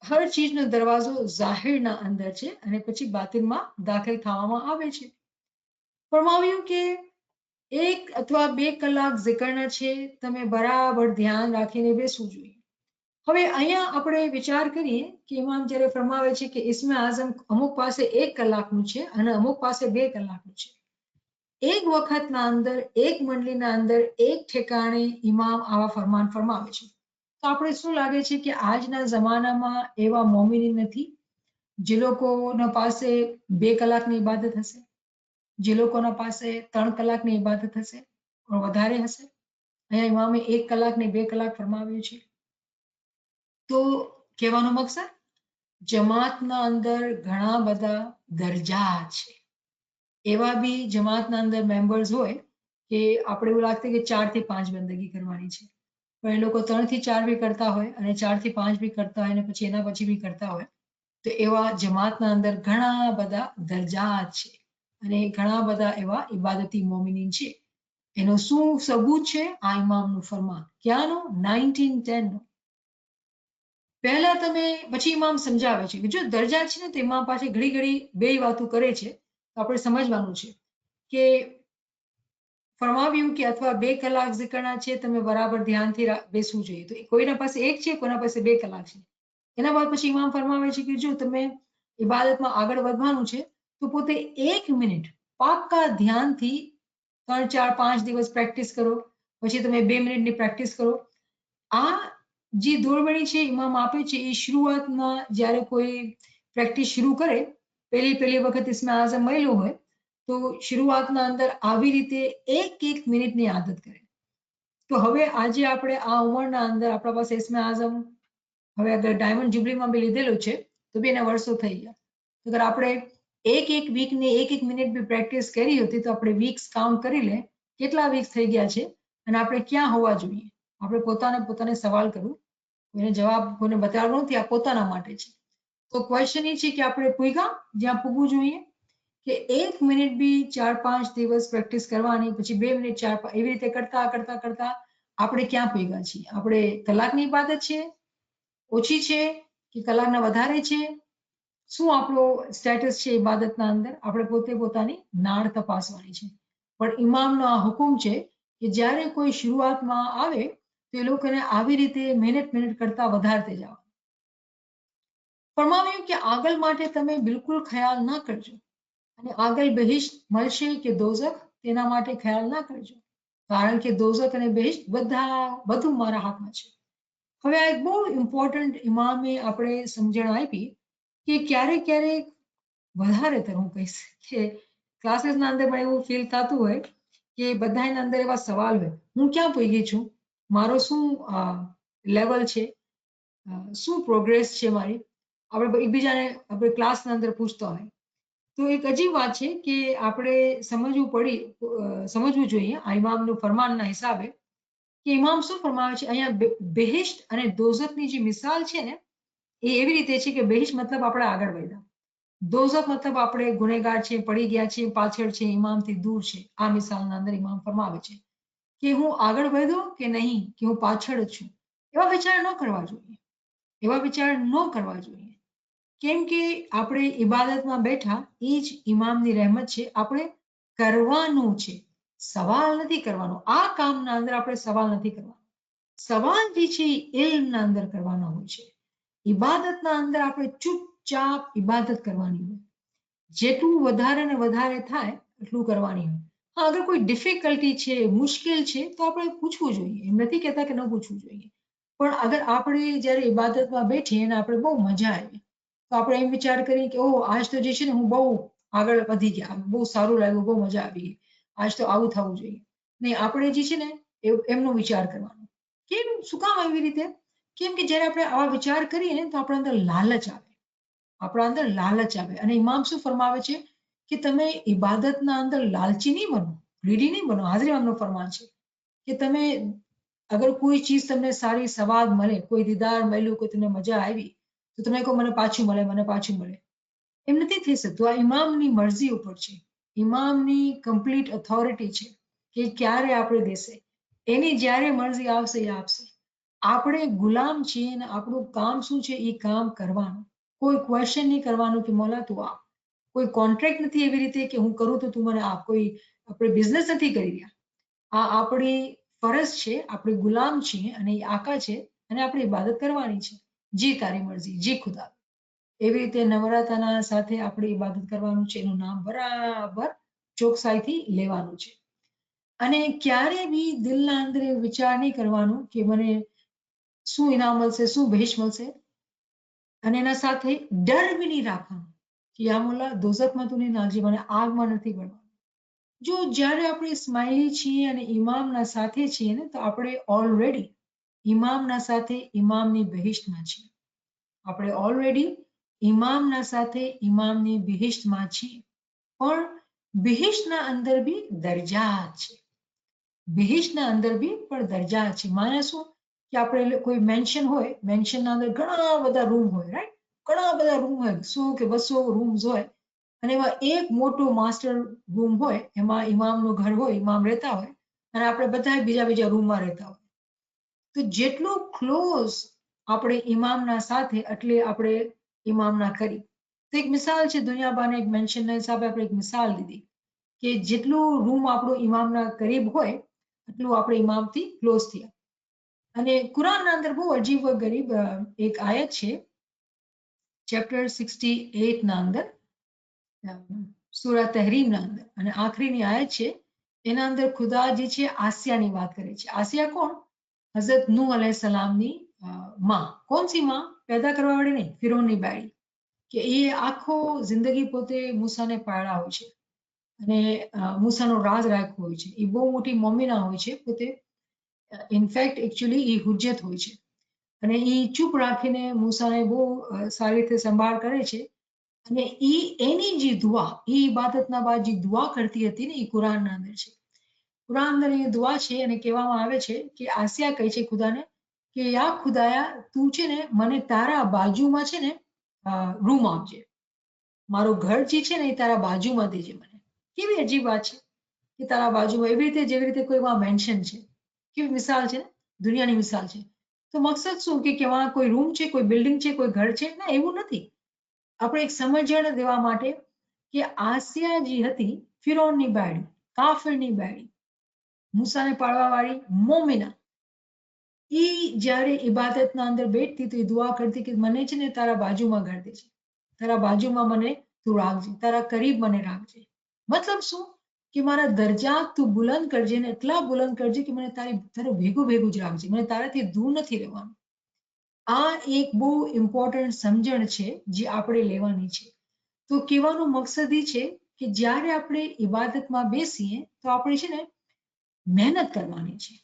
Speaker 1: હર ચીજનો દરવાજો ઝાહિરના અંદર છે અને પછી બાતિનમાં દાખલ થવામાં આવે છે. ફરમાવ્યું કે 1 અથવા 2 કલાક ઝિકરના છે, તમે બરાબર ધ્યાન રાખીને બેસવું જોઈએ. હવે અહીંયા આપણે વિચાર કરીએ કે ઇમામ જ્યારે ફરમાવે છે કે ઇસ્મે આઝમ અમુક પાસે 1 કલાકનું છે અને અમુક પાસે 2 કલાકનું છે. એક વખતના અંદર, એક મંડળીના અંદર, એક ઠેકાણે ઇમામ આવા ફરમાન ફરમાવે છે. તો આપણે શું લાગે છે કે આજના જમાનામાં એવા મોમિન નથી જે લોકોના પાસે 2 કલાકની ઇબાદત હશે, જે લોકોના પાસે 3 કલાકની ઇબાદત હશે, વધારે હશે. અહીંયા ઇમામે 1 કલાક ને 2 કલાક ફરમાવ્યું છે. તો કહેવાનો મકસદ જમાતના અંદર ઘણા બધા દરજા છે. એવા બી જમાતના અંદર મેમ્બર્સ હોય કે આપણે એવું લાગતું કે 4 થી 5 બંદગી કરવાની છે. પણ એ લોકો 3 થી 4 બી કરતા હોય અને 4 થી 5 બી કરતા હોય અને પછી એના પછી બી કરતા હોય. તો એવા જમાતના અંદર ઘણા બધા દરજાત છે અને ઘણા બધા એવા ઇબાદતી મોમિનીન છે. એનો શું સબૂત છે? આ ઇમામનું ફરમાન. ક્યાંનું? 1910 નું. પહેલા તમે પછી ઇમામ સમજાવે છે કે જો દરજા છે ને તો ઇમામ પાસે ઘડી ઘડી બે વાતો કરે છે. તો આપણે સમજવાનું છે કે ફરમાવ્યું કે અથવા 2 કલાક ઝિકરના છે, તમે બરાબર ધ્યાનથી બેસવું જોઈએ. તો કોઈના પાસે 1 છે, કોઈના પાસે 2 કલાક છે. એના બાદ પછી ઇમામ ફરમાવે છે કે જો તમે ઇબાદતમાં આગળ વધવાનું છે તો પોતે 1 મિનિટ પાક્કા ધ્યાનથી 3, 4, 5 દિવસ પ્રેક્ટિસ કરો. પછી તમે 2 મિનિટની પ્રેક્ટિસ કરો. આ જે દોરવણી છે ઇમામ આપે છે એ શરૂઆતમાં જ્યારે કોઈ પ્રેક્ટિસ શરૂ કરે, પહેલી વખત ઇસ્મે આઝમ મળ્યો હોય તો શરૂઆતના અંદર આવી રીતે 1 મિનિટની આદત કરે. તો હવે આજે આપણે આ ઉંમરના અંદર આપણા પાસે ઇસ્મે આઝમ હવે અગર ડાયમંડ જ્યુબલીમાં બી લીધેલું છે તો બી એના વર્ષો થઈ ગયા. અગર આપણે એક વીકની 1 મિનિટ બી પ્રેક્ટિસ કરી હતી તો આપણે વીક્સ કાઉન્ટ કરી લે કેટલા વીક્સ થઈ ગયા છે અને આપણે ક્યાં હોવા જોઈએ. આપણે પોતાને સવાલ કરવું. એને જવાબ કોઈને બતાવવાનો નથી, આ પોતાના માટે છે. તો ક્વેશ્ચન એ છે કે આપણે પૂગ્યા જ્યાં પૂગવું જોઈએ કે 1 મિનિટ બી 4-5 દિવસ પ્રેક્ટિસ કરવાની, પછી 2 મિનિટ 4 એવી રીતે કરતા કરતા કરતા આપણે ક્યાં પૂગ્યા છીએ? આપણે કલાકની ઇબાદત છે, ઓછી છે કે કલાકના વધારે છે? શું આપણો સ્ટેટસ છે ઇબાદતના અંદર? આપણે પોતે પોતાની નાળ તપાસવાની છે. પણ ઇમામનો આ હુકમ છે કે જ્યારે કોઈ શરૂઆતમાં આવે તો એ લોકોને આવી રીતે મહેનત કરતા વધારતે જાઓ. ફરમાવ્યું કે આગળ માટે તમે બિલકુલ ખ્યાલ ના કરજો અને આગળ બહિશ્ત મળશે કે દોઝખ તેના માટે ખ્યાલ ના કરજો. કારણ કે દોઝખ અને બહિશ્ત બધું મારા હાથમાં છે. હવે આ એક બહુ ઇમ્પોર્ટન્ટ ઇમામે આપણે સમજણ આપી કે ક્યારેક વધારે તો હું કહીશ કે ક્લાસીસના અંદર પણ એવું ફીલ થતું હોય કે બધાના અંદર એવા સવાલ હોય, હું ક્યાં પહોંચી છું? મારો શું લેવલ છે? શું પ્રોગ્રેસ છે મારી? આપણે એકબીજાને આપણે ક્લાસના અંદર પૂછતા હોય. તો એક અજીબ વાત છે કે આપણે સમજવું જોઈએ આ ઇમામનું ફરમાનના હિસાબે કે ઇમામ શું ફરમાવે છે અહીંયા બહિશ્ત અને દોઝખની જે મિસાલ છે ને એ એવી રીતે છે કે બહિશ્ત મતલબ આપણે આગળ વધ્યા. દોઝખ મતલબ આપણે ગુનેગાર છે, પડી ગયા છે, પાછળ છે, ઇમામથી દૂર છે. આ મિસાલના અંદર ઇમામ ફરમાવે છે કે હું આગળ વધ્યો કે નહીં, કે હું પાછળ જ છું. એવા વિચાર ન કરવા જોઈએ. એવા વિચાર ન કરવા જોઈએ. કેમ કે આપણે ઇબાદતમાં બેઠા એ જ ઇમામની રહેમત છે. આપણે કરવાનું છે, સવાલ નથી કરવાનો. આ કામના અંદર આપણે સવાલ નથી કરવાનો. સવાલ જે છે એ ઇલ્મના અંદર કરવાનો હોય છે. ઇબાદતના અંદર આપણે ચૂપચાપ ઇબાદત કરવાની હોય. જેટલું વધારે ને વધારે થાય એટલું કરવાની હોય. હા, અગર કોઈ ડિફિકલ્ટી છે, મુશ્કેલ છે, તો આપણે પૂછવું જોઈએ. એમ નથી કહેતા કે ન પૂછવું જોઈએ. પણ અગર આપણે જ્યારે ઇબાદતમાં બેઠીએ અને આપણે બહુ મજા આવે, તો આપણે એમ વિચાર કરીએ કે ઓહ, આજ તો જે છે ને હું બહુ આગળ વધી ગયા, બહુ સારું લાગ્યું, બહુ મજા આવી ગઈ. આજ તો આવું થવું જોઈએ. નહીં, આપણે જે છે ને એમનો વિચાર કરવાનો. કેમ, શું કામ આવી રીતે? કેમ કે જ્યારે આપણે આવા વિચાર કરીએ ને તો આપણા અંદર લાલચ આવે. આપણા અંદર લાલચ આવે અને ઇમામ શું ફરમાવે છે કે તમે ઇબાદતના અંદર લાલચી નહીં બનો, ગ્રીડી નહીં બનો. હાજરી ઇમામનો ફરમાન છે કે તમે અગર કોઈ ચીજ તમને સારી સ્વાદ મળે, કોઈ દીદાર મળ્યું, કોઈ તમને મજા આવી, તો તમે કહો મને પાછું મળે, મને પાછું મળે. એમ નથી થઈ શકતું. આ ઇમામની મરજી ઉપર છે. ઇમામની કમ્પ્લીટ ઓથોરિટી છે કે ક્યારે આપણે દેશે. એની જ્યારે મરજી આવશે એ આપશે. આપણે ગુલામ છીએ અને આપણું કામ શું છે એ કામ કરવાનું. કોઈ ક્વેશ્ચન નહીં કરવાનું કે મોલા તું આપ. કોઈ કોન્ટ્રાક્ટ નથી એવી રીતે કે હું કરું તો તું મને આપ. કોઈ આપણે બિઝનેસ નથી કરી રહ્યા. આ આપણી ફરજ છે, આપણે ગુલામ છીએ અને એ આકા છે અને આપણે ઇબાદત કરવાની છે. જી તારી મરજી, જી ખુદા. એવી રીતે નમ્રતાના સાથે આપણે ઇબાદત કરવાનું છે. એનું નામ બરાબર ચોકસાઈથી લેવાનું છે. અને ક્યારે બી દિલના અંદર એ વિચાર નહીં કરવાનું કે મને શું ઇનામ મળશે, શું ભેશ મળશે. અને એના સાથે ડર બી નહીં રાખવાનો કે યા મોલા દોઝખમાં તું નહીં નાખજે, મને આગમાં નથી બળવાનું. જો જ્યારે આપણે સ્માઇલી છીએ અને ઇમામના સાથે છીએ ને, તો આપણે ઓલરેડી ઇમામના સાથે ઇમામની બહિશ્તમાં છીએ. આપણે ઓલરેડી ઇમામના સાથે ઇમામની બિહિશ્તમાં છીએ. પણ બિહિશ્તના અંદર બી દરજા છે. બિહિશ્તના અંદર બી પણ દરજા છે. માને શું કે આપણે કોઈ મેન્શન હોય, મેન્શનના અંદર ઘણા બધા રૂમ હોય, રાઈટ? ઘણા બધા રૂમ હોય, 100 કે 200 રૂમ્સ હોય અને એમાં એક મોટો માસ્ટર રૂમ હોય, એમાં ઇમામનું ઘર હોય, ઇમામ રહેતા હોય અને આપણે બધા બીજા બીજા રૂમમાં રહેતા હોય. તો જેટલું ક્લોઝ આપણે ઇમામના સાથે એટલે આપણે ઇમામના કરીબ. તો એક મિસાલ છે, દુનિયાબાને એક મેન્શનના હિસાબે આપણે એક મિસાલ લીધી કે જેટલું રૂમ આપણું ઇમામના કરીબ હોય એટલું આપણે ઇમામથી ક્લોઝ થયા. અને કુરાનના અંદર બહુ અજીબ ગરીબ એક આયત છે, ચેપ્ટર 68 ના અંદર, સૂરા તહરીમના અંદર, અને આખરીની આયત છે. એના અંદર ખુદા જે છે આસિયાની વાત કરે છે. આસિયા કોણ? હઝરત નૂહ અલૈહિસ્સલામની માં. કોણ સી માં? પેદા કરવા વાળી નહીં, ફિરૌનની બાળી. કે એ આખો જિંદગી પોતે મૂસાને પાળ્યા હોય છે અને મૂસાનો રાજ રાખ્યો હોય છે. એ બહુ મોટી મોમિના હોય છે પોતે. ઇનફેક્ટ એકચ્યુઅલી એ હુજ્જત હોય છે અને એ ચૂપ રાખીને મૂસાને બહુ સારી રીતે સંભાળ કરે છે. અને એની જે દુઆ, એ ઇબાદતના બાદ જે દુઆ કરતી હતી ને, એ કુરાનના અંદર છે. કુરાન અંદર એ દુઆ છે અને કહેવામાં આવે છે કે આસિયા કહે છે ખુદાને કે યા ખુદાયા, તું છે ને મને તારા બાજુમાં છે ને રૂમ આપજે. મારું ઘર જે છે ને એ તારા બાજુમાં દેજે મને. કેવી અજીબ વાત છે કે તારા બાજુમાં, એવી રીતે જેવી રીતે કોઈ મેન્શન છે. કેવી મિસાલ છે ને, દુનિયાની મિસાલ છે. તો મકસદ શું કે વહાં કોઈ રૂમ છે, કોઈ બિલ્ડિંગ છે, કોઈ ઘર છે? ના, એવું નથી. આપણે એક સમજણ દેવા માટે કે આસિયા જે હતી ફિરૌનની બાળી, કાફિરની બાળી, મૂસાને પાળવા વાળી મોમિના, એ જ્યારે ઇબાદતના અંદર બેઠતી તો એ દુઆ કરતી કે મને છે ને તારા બાજુમાં ઘર દેજે, તારા બાજુમાં મને તું રાખજે, તારા કરીબ મને રાખજે. મતલબ શું કે મારા દરજા તું બુલંદ કરજે ને એટલા બુલંદ કરજે કે મને તારું ભેગું ભેગું જ રાખજે, મને તારાથી દૂર નથી રહેવાનું. આ એક બહુ ઇમ્પોર્ટન્ટ સમજણ છે જે આપણે લેવાની છે. તો કહેવાનો મકસદ એ છે કે જ્યારે આપણે ઇબાદતમાં બેસીએ તો આપણે છે ને મહેનત કરવાની છે.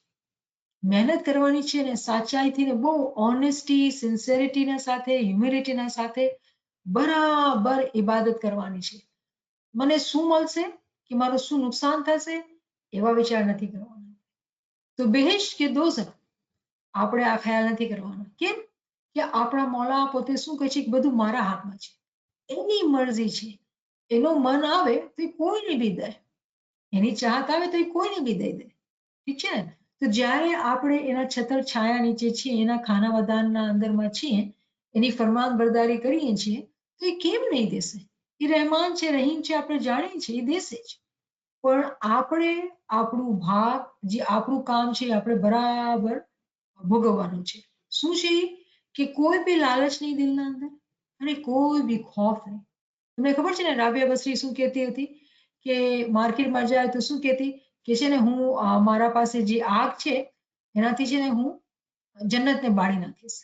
Speaker 1: મહેનત કરવાની છે ને સાચાઈથી ને બહુ ઓનેસ્ટી, સિન્સેરિટીના સાથે, હ્યુમિલિટીના સાથે બરાબર ઇબાદત કરવાની છે. મને શું મળશે કે મારું શું નુકસાન થશે એવા વિચાર નથી કરવાના. તો બહેશ કે દોઝખ આપણે આ ખ્યાલ નથી કરવાનો. કેમ? કે આપણા મોલા પોતે શું કહે છે કે બધું મારા હાથમાં છે. એની મરજી છે. એનું મન આવે તો એ કોઈને બી દે. એની ચાહત આવે તો એ કોઈને બી દઈ દે. ઠીક છે ને? તો જ્યારે આપણે એના છત્ર છાયા નીચે છીએ, એના ખાના વદાનના અંદરમાં છીએ, એની ફરમાનબરદારી કરીએ છીએ, તો એ કેમ નહીં દેશે? એ રહેમાન છે, રહીમ છે, આપણે જાણીએ છીએ, એ દેશે જ. પણ આપણે આપણું ભાગ, જે આપણું કામ છે, આપણે બરાબર ભોગવવાનું છે. શું છે? કે કોઈ બી લાલચ નહીં દિલના અંદર અને કોઈ બી ખોફ નહીં. તમને ખબર છે ને રાબિયા બસરી શું કહેતી હતી કે માર્કેટમાં જાય તો શું કહેતી કે છે ને હું મારા પાસે જે આગ છે એનાથી છે ને હું જન્નતને બાળી નાખીશ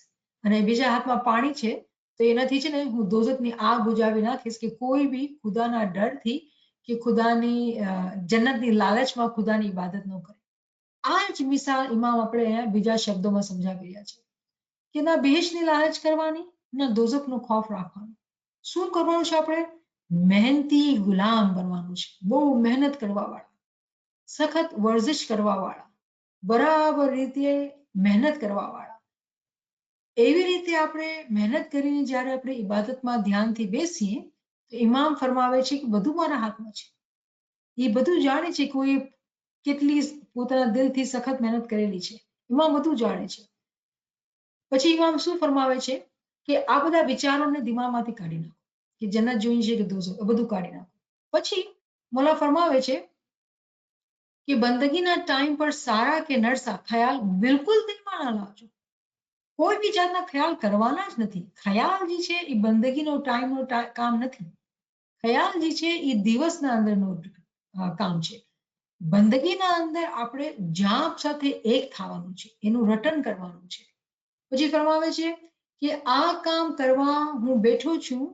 Speaker 1: અને બીજા હાથમાં પાણી છે તો એનાથી છે ને હું દોઝખની આગ બુજાવી નાખીશ કે કોઈ બી ખુદાના ડરથી કે ખુદાની જન્નતની લાલચમાં ખુદાની ઇબાદત ન કરે. આ જ મિસાલ ઇમામ આપણે અહીંયા બીજા શબ્દોમાં સમજાવી રહ્યા છે કે ના બહેશની લાલચ કરવાની ના દોઝખનો ખૌફ રાખવાનો. શું કરવાનું છે આપણે? મહેનતી ગુલામ બનવાનું છે, બહુ મહેનત કરવા વાળા, સખત વર્જિશ કરવા વાળા, બરાબર રીતે મહેનત કરવા વાળા. એવી રીતે આપણે મહેનત કરીને જ્યારે આપણે ઇબાદતમાં ધ્યાનથી બેસીએ તો ઇમામ ફરમાવે છે કે બધું મારા હાથમાં છે. એ બધું જાણે છે કોઈ કેટલી પોતાના દિલથી સખત મહેનત કરેલી છે. ઇમામ બધું જાણે છે. પછી ઇમામ શું ફરમાવે છે કે આ બધા વિચારોને દિમાગમાંથી કાઢી નાખો કે જન્નત જોઈ છે કે દોઝખ બધું કાઢી નાખો. પછી મોલા ફરમાવે છે કે બંદગીના ટાઈમ પર સારા કે નરસા ખ્યાલ બિલકુલ દિલમાં ના લાવજો. કોઈ બી જાતના ખ્યાલ કરવાના જ નથી. ખ્યાલ જે છે એ બંદગીનો ટાઈમનો કામ નથી. ખ્યાલ જે છે એ દિવસના અંદરનું કામ છે. બંદગીના અંદર આપણે જાપ સાથે એક થવાનું છે, એનું રટન કરવાનું છે. પછી ફરમાવે છે કે આ કામ કરવા હું બેઠો છું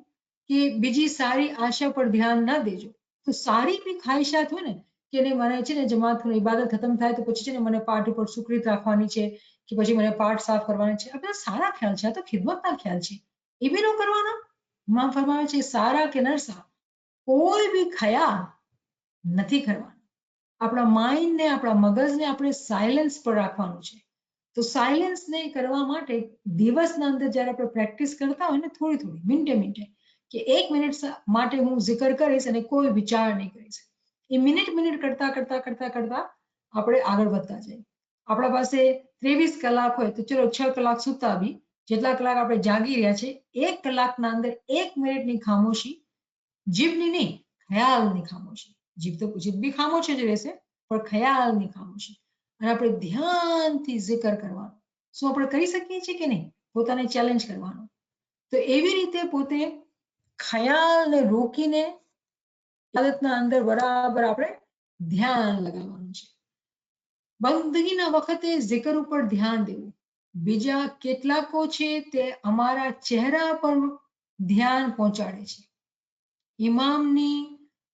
Speaker 1: કે બીજી સારી આશા પર ધ્યાન ના દેજો. તો સારી બી ખ્વાહિશાત હોય ને કે મને છે ને જમાત ઇબાદત ખતમ થાય તો પછી છે ને મને પાઠ ઉપર સુકરીત રાખવાની છે કે પછી મને પાઠ સાફ કરવાની છે. આ બધા સારા ખ્યાલ છે, આ તો ખિદમતના ખ્યાલ છે. એ બી ન કરવાના. ઇમામ ફરમાવે છે સારા કે નરસા કોઈ બી ખ્યાલ નથી કરવાના. આપણા માઇન્ડને આપણા મગજને આપણે સાયલન્સ પર રાખવાનું છે. તો સાયલન્સને કરવા માટે દિવસના અંદર જ્યારે આપણે પ્રેક્ટિસ કરતા હોય ને થોડી થોડી મિનિટે કે 1 મિનિટ માટે હું zikr કરીશ અને કોઈ વિચાર નહીં કરીશ. એ મિનિટ કરતા કરતા કરતા કરતા આપણે આગળ વધતા જઈએ. આપણા પાસે 23 કલાક હોય તો ચલો 6 કલાક સૂતા બી જેટલા કલાક આપણે જાગી રહ્યા છે 1 કલાકના અંદર 1 મિનિટની ખામોશી, જીભની નહીં ખ્યાલની ખામોશી. જીભ બી ખામોશ જ રહેશે પણ ખ્યાલની ખામોશી. અને આપણે ધ્યાનથી zikr કરવાનું. શું આપણે કરી શકીએ છીએ કે નહીં? પોતાને ચેલેન્જ કરવાનું. તો એવી રીતે પોતે ખ્યાલને રોકીને ઇબાદતના અંદર બરાબર આપણે ધ્યાન લગાવવાનું છે. બંદગીના વખતે zikr ઉપર ધ્યાન દેવું. બીજા કેટલાકો છે તે અમારા ચહેરા પર ધ્યાન પહોંચાડે છે. ઇમામની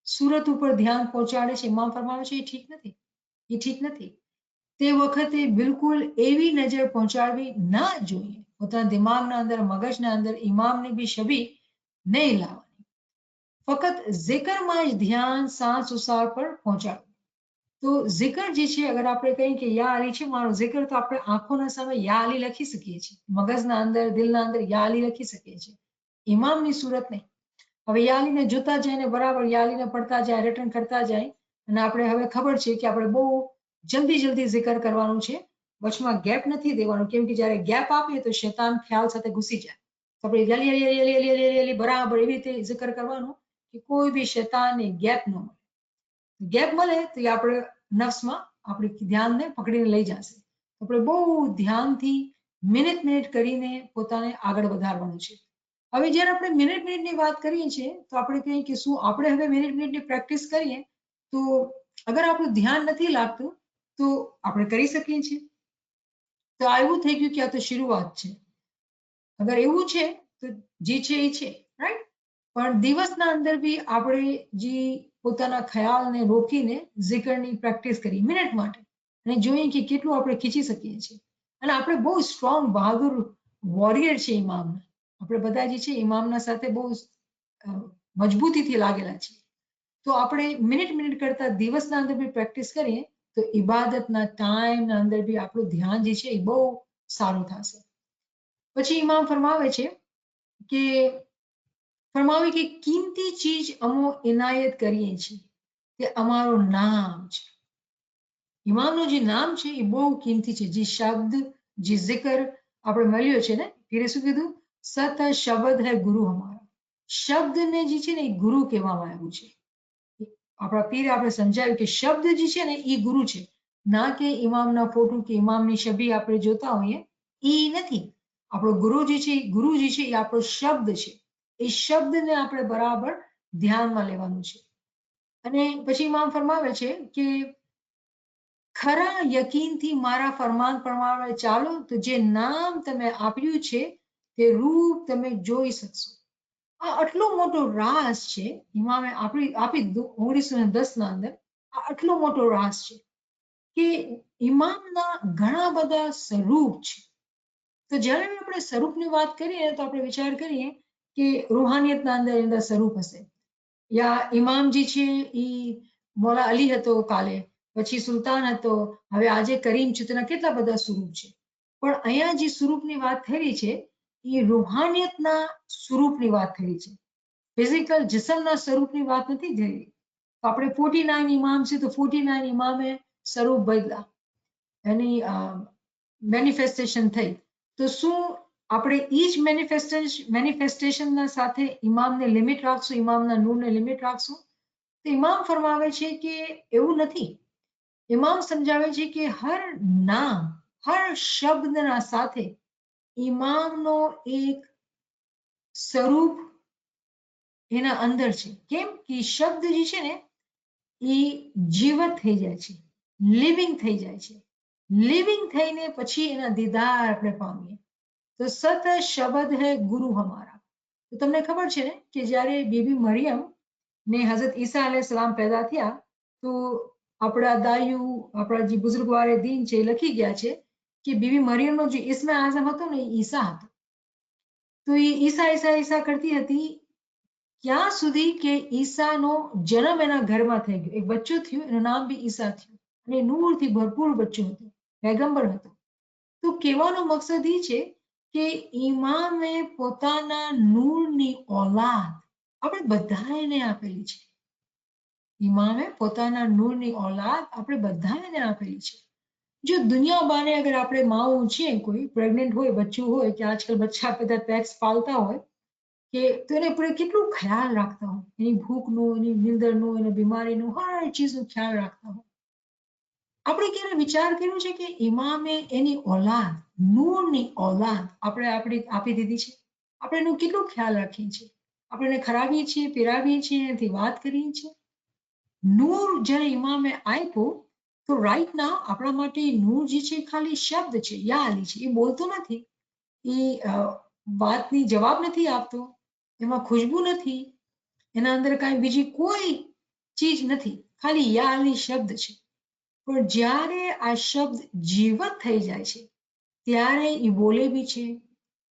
Speaker 1: સુરત ઉપર ધ્યાન પહોંચાડે છે. ઇમામ ફરમાવે છે એ ઠીક નથી. એ ઠીક નથી. તે વખતે બિલકુલ એવી નજર પહોંચાડવી ના જોઈએ. પોતાના દિમાગના અંદર મગજના અંદર ઇમામની બી છબી નહીં લાવવાની. ફક્ત zikરમાં જ ધ્યાન સાંસ ઉસાર પર પહોંચાડવું. તો zikr જે છે અગર આપણે કહીએ કે યા અલી છે મારો zikr તો આપણે આંખોના સામે યા અલી લખી શકીએ છીએ. મગજના અંદર દિલના અંદર યા અલી લખી શકીએ છીએ. ઇમામની સુરત નહીં. હવે યા અલીને જોતા જાય ને બરાબર યા અલીને પડતા જાય રિટર્ન કરતા જાય અને આપણે હવે ખબર છે કે આપણે બહુ જલ્દી zikr કરવાનું છે. વચમાં ગેપ નથી દેવાનું કેમ કે જ્યારે ગેપ આપીએ તો શૈતાન ખ્યાલ સાથે ઘૂસી જાય. તો આપણે અલી બરાબર એવી રીતે zikr કરવાનું કે કોઈ બી શૈતાનને ગેપ ન મળે. ગેપ મળે તો એ આપણે નફ્સમાં આપણી ધ્યાનને પકડીને લઈ જશે. આપણે બહુ ધ્યાનથી મિનિટ કરીને પોતાને આગળ વધારવાનું છે. હવે જ્યારે આપણે મિનિટની વાત કરીએ છીએ તો આપણે કહીએ કે શું આપણે હવે મિનિટની પ્રેક્ટિસ કરીએ તો અગર આપણું ધ્યાન નથી લાગતું તો આપણે કરી શકીએ છીએ. તો આ એવું થઈ ગયું કે આ તો શરૂઆત છે. અગર એવું છે તો જે છે એ છે રાઈટ. પણ દિવસના અંદર બી આપણે જે પોતાના ખ્યાલને રોકીને zikરની પ્રેક્ટિસ કરી મિનિટ માટે અને જોઈએ કે કેટલું આપણે ખીચી શકીએ છીએ. અને આપણે બહુ સ્ટ્રોંગ બહાદુર વોરિયર છે ઇમામના. આપણે બધા જે છે ઇમામના સાથે બહુ મજબૂતીથી લાગેલા છીએ. તો આપણે મિનિટ કરતા દિવસના અંદર બી પ્રેક્ટિસ કરીએ તો ઇબાદતના ટાઈમના અંદર બી આપણું ધ્યાન જે છે એ બહુ સારું થશે. પછી ઇમામ ફરમાવે છે કે કિંમતી ચીજ અમો ઇનાયત કરીએ છીએ તે અમારું નામ છે. ઇમામનું જે નામ છે એ બહુ કિંમતી છે. જે શબ્દ જે zikr આપણે મળ્યો છે ને પીરે શું કીધું સત શબ્દ હૈ ગુરુ હમારા. શબ્દને જે છે ને એ ગુરુ કહેવામાં આવ્યું છે. આપણા પીરે આપણે સમજાવ્યું કે શબ્દ જે છે ને એ ગુરુ છે. ના કે ઇમામના ફોટો કે ઇમામની છબી આપણે જોતા હોઈએ એ નથી. આપણો ગુરુ જે છે એ આપણો શબ્દ છે. એ શબ્દને આપણે બરાબર ધ્યાનમાં લેવાનું છે. અને પછી ઇમામ ફરમાવે છે કે ખરા યકીનથી મારા ફરમાન પ્રમાણે ચાલો તો જે નામ તમે આપ્યું છે તે રૂપ તમે જોઈ શકશો. આ આટલો મોટો રાસ છે ઇમામે આપી દીધું 1910 અંદર. આ આટલો મોટો રાસ છે કે ઇમામના ઘણા બધા સ્વરૂપ છે. તો જ્યારે આપણે સ્વરૂપની વાત કરીએ તો આપણે વિચાર કરીએ કે રૂહાનિયતના અંદર એના સ્વરૂપ હશે. યા ઇમામજી છે એ મોલા અલી હતો કાલે, પછી સુલતાન હતો, હવે આજે કરીમ છે. તેના કેટલા બધા સ્વરૂપ છે. પણ અહીંયા જે સ્વરૂપની વાત થઈ રહી છે એ રૂહાનિયતના સ્વરૂપની વાત થઈ રહી છે. ફિઝિકલ જિસમના સ્વરૂપની વાત નથી થઈ રહી. તો આપણે 49 ઇમામ છે તો 49 ઇમામે સ્વરૂપ બદલા, એની મેનિફેસ્ટેશન થઈ. તો શું આપણે એ જ મેનિફેસ્ટેશનના સાથે ઇમામને લિમિટ રાખશું, ઇમામના નૂરને લિમિટ રાખશું? તો ઇમામ ફરમાવે છે કે એવું નથી. ઇમામ સમજાવે છે કે હર નામ, હર શબ્દના સાથે ઇમામનો એક સ્વરૂપ એના અંદર છે. કેમ કે શબ્દ જે છે ને એ જીવત થઈ જાય છે, લિવિંગ થઈ જાય છે. લિવિંગ થઈને પછી એના દીદાર આપણે પામીએ. તો સત શબ્દ હૈ ગુરુ હમારા. તો તમને ખબર છે ને કે જ્યારે બીબી મરિયમ ને હઝરત ઈસા અલૈહિસ્સલામ પેદા થયા તો આપણા દાયુ, આપણા જે બુઝુર્ગવારે દીન છે એ લખી ગયા છે કે બીબી મરિયમનો જે ઇસ્મે આઝમ હતો ને એ ઈસા હતો. તો એ ઈસા ઈસા ઈસા કરતી હતી ક્યાં સુધી કે ઈસાનો જન્મ એના ઘરમાં થઈ ગયો. એક બચ્ચું થયું, એનું નામ બી ઈસા થયું અને નૂરથી ભરપૂર બચ્ચું હતું, પૈગંબર હતું. તો કહેવાનો મકસદ એ છે કે ઇમામે પોતાના નૂરની ઓલાદ આપણે બધા એને આપેલી છે. ઇમામે પોતાના નૂરની ઓલાદ આપણે બધા એને આપેલી છે. જો દુનિયા બાને અગર આપણે માઓ છીએ, કોઈ પ્રેગ્નેન્ટ હોય, બચ્ચું હોય, કે આજકાલ બચ્ચા બધા પેટ્સ પાલતા હોય કે તો એને આપણે કેટલું ખ્યાલ રાખતા હોય, એની ભૂખનો, એની નીંદરનો, એની બીમારીનો, હર ચીજનો ખ્યાલ રાખતા હોય. આપણે ક્યારે વિચાર કર્યો છે કે ઇમામે એની ઓલાદ, નૂરની ઓલાદ આપણે આપી દીધી છે? આપણે એનું કેટલું ખ્યાલ રાખીએ છીએ? આપણે એને ખરાવીએ છીએ, પીરાવીએ છીએ, એનાથી વાત કરીએ છીએ. નૂર જ્યારે ઇમામે આપ્યો તો રાઈટ ના આપણા માટે નૂર જે છે ખાલી શબ્દ છે, યા અલી છે. એ બોલતો નથી, એ વાતની જવાબ નથી આપતો, એમાં ખુશ્બુ નથી, એના અંદર કાંઈ બીજી કોઈ ચીજ નથી, ખાલી યા અલી શબ્દ છે. પણ જ્યારે આ શબ્દ જીવત થઈ જાય છે ત્યારે એ બોલે બી છે,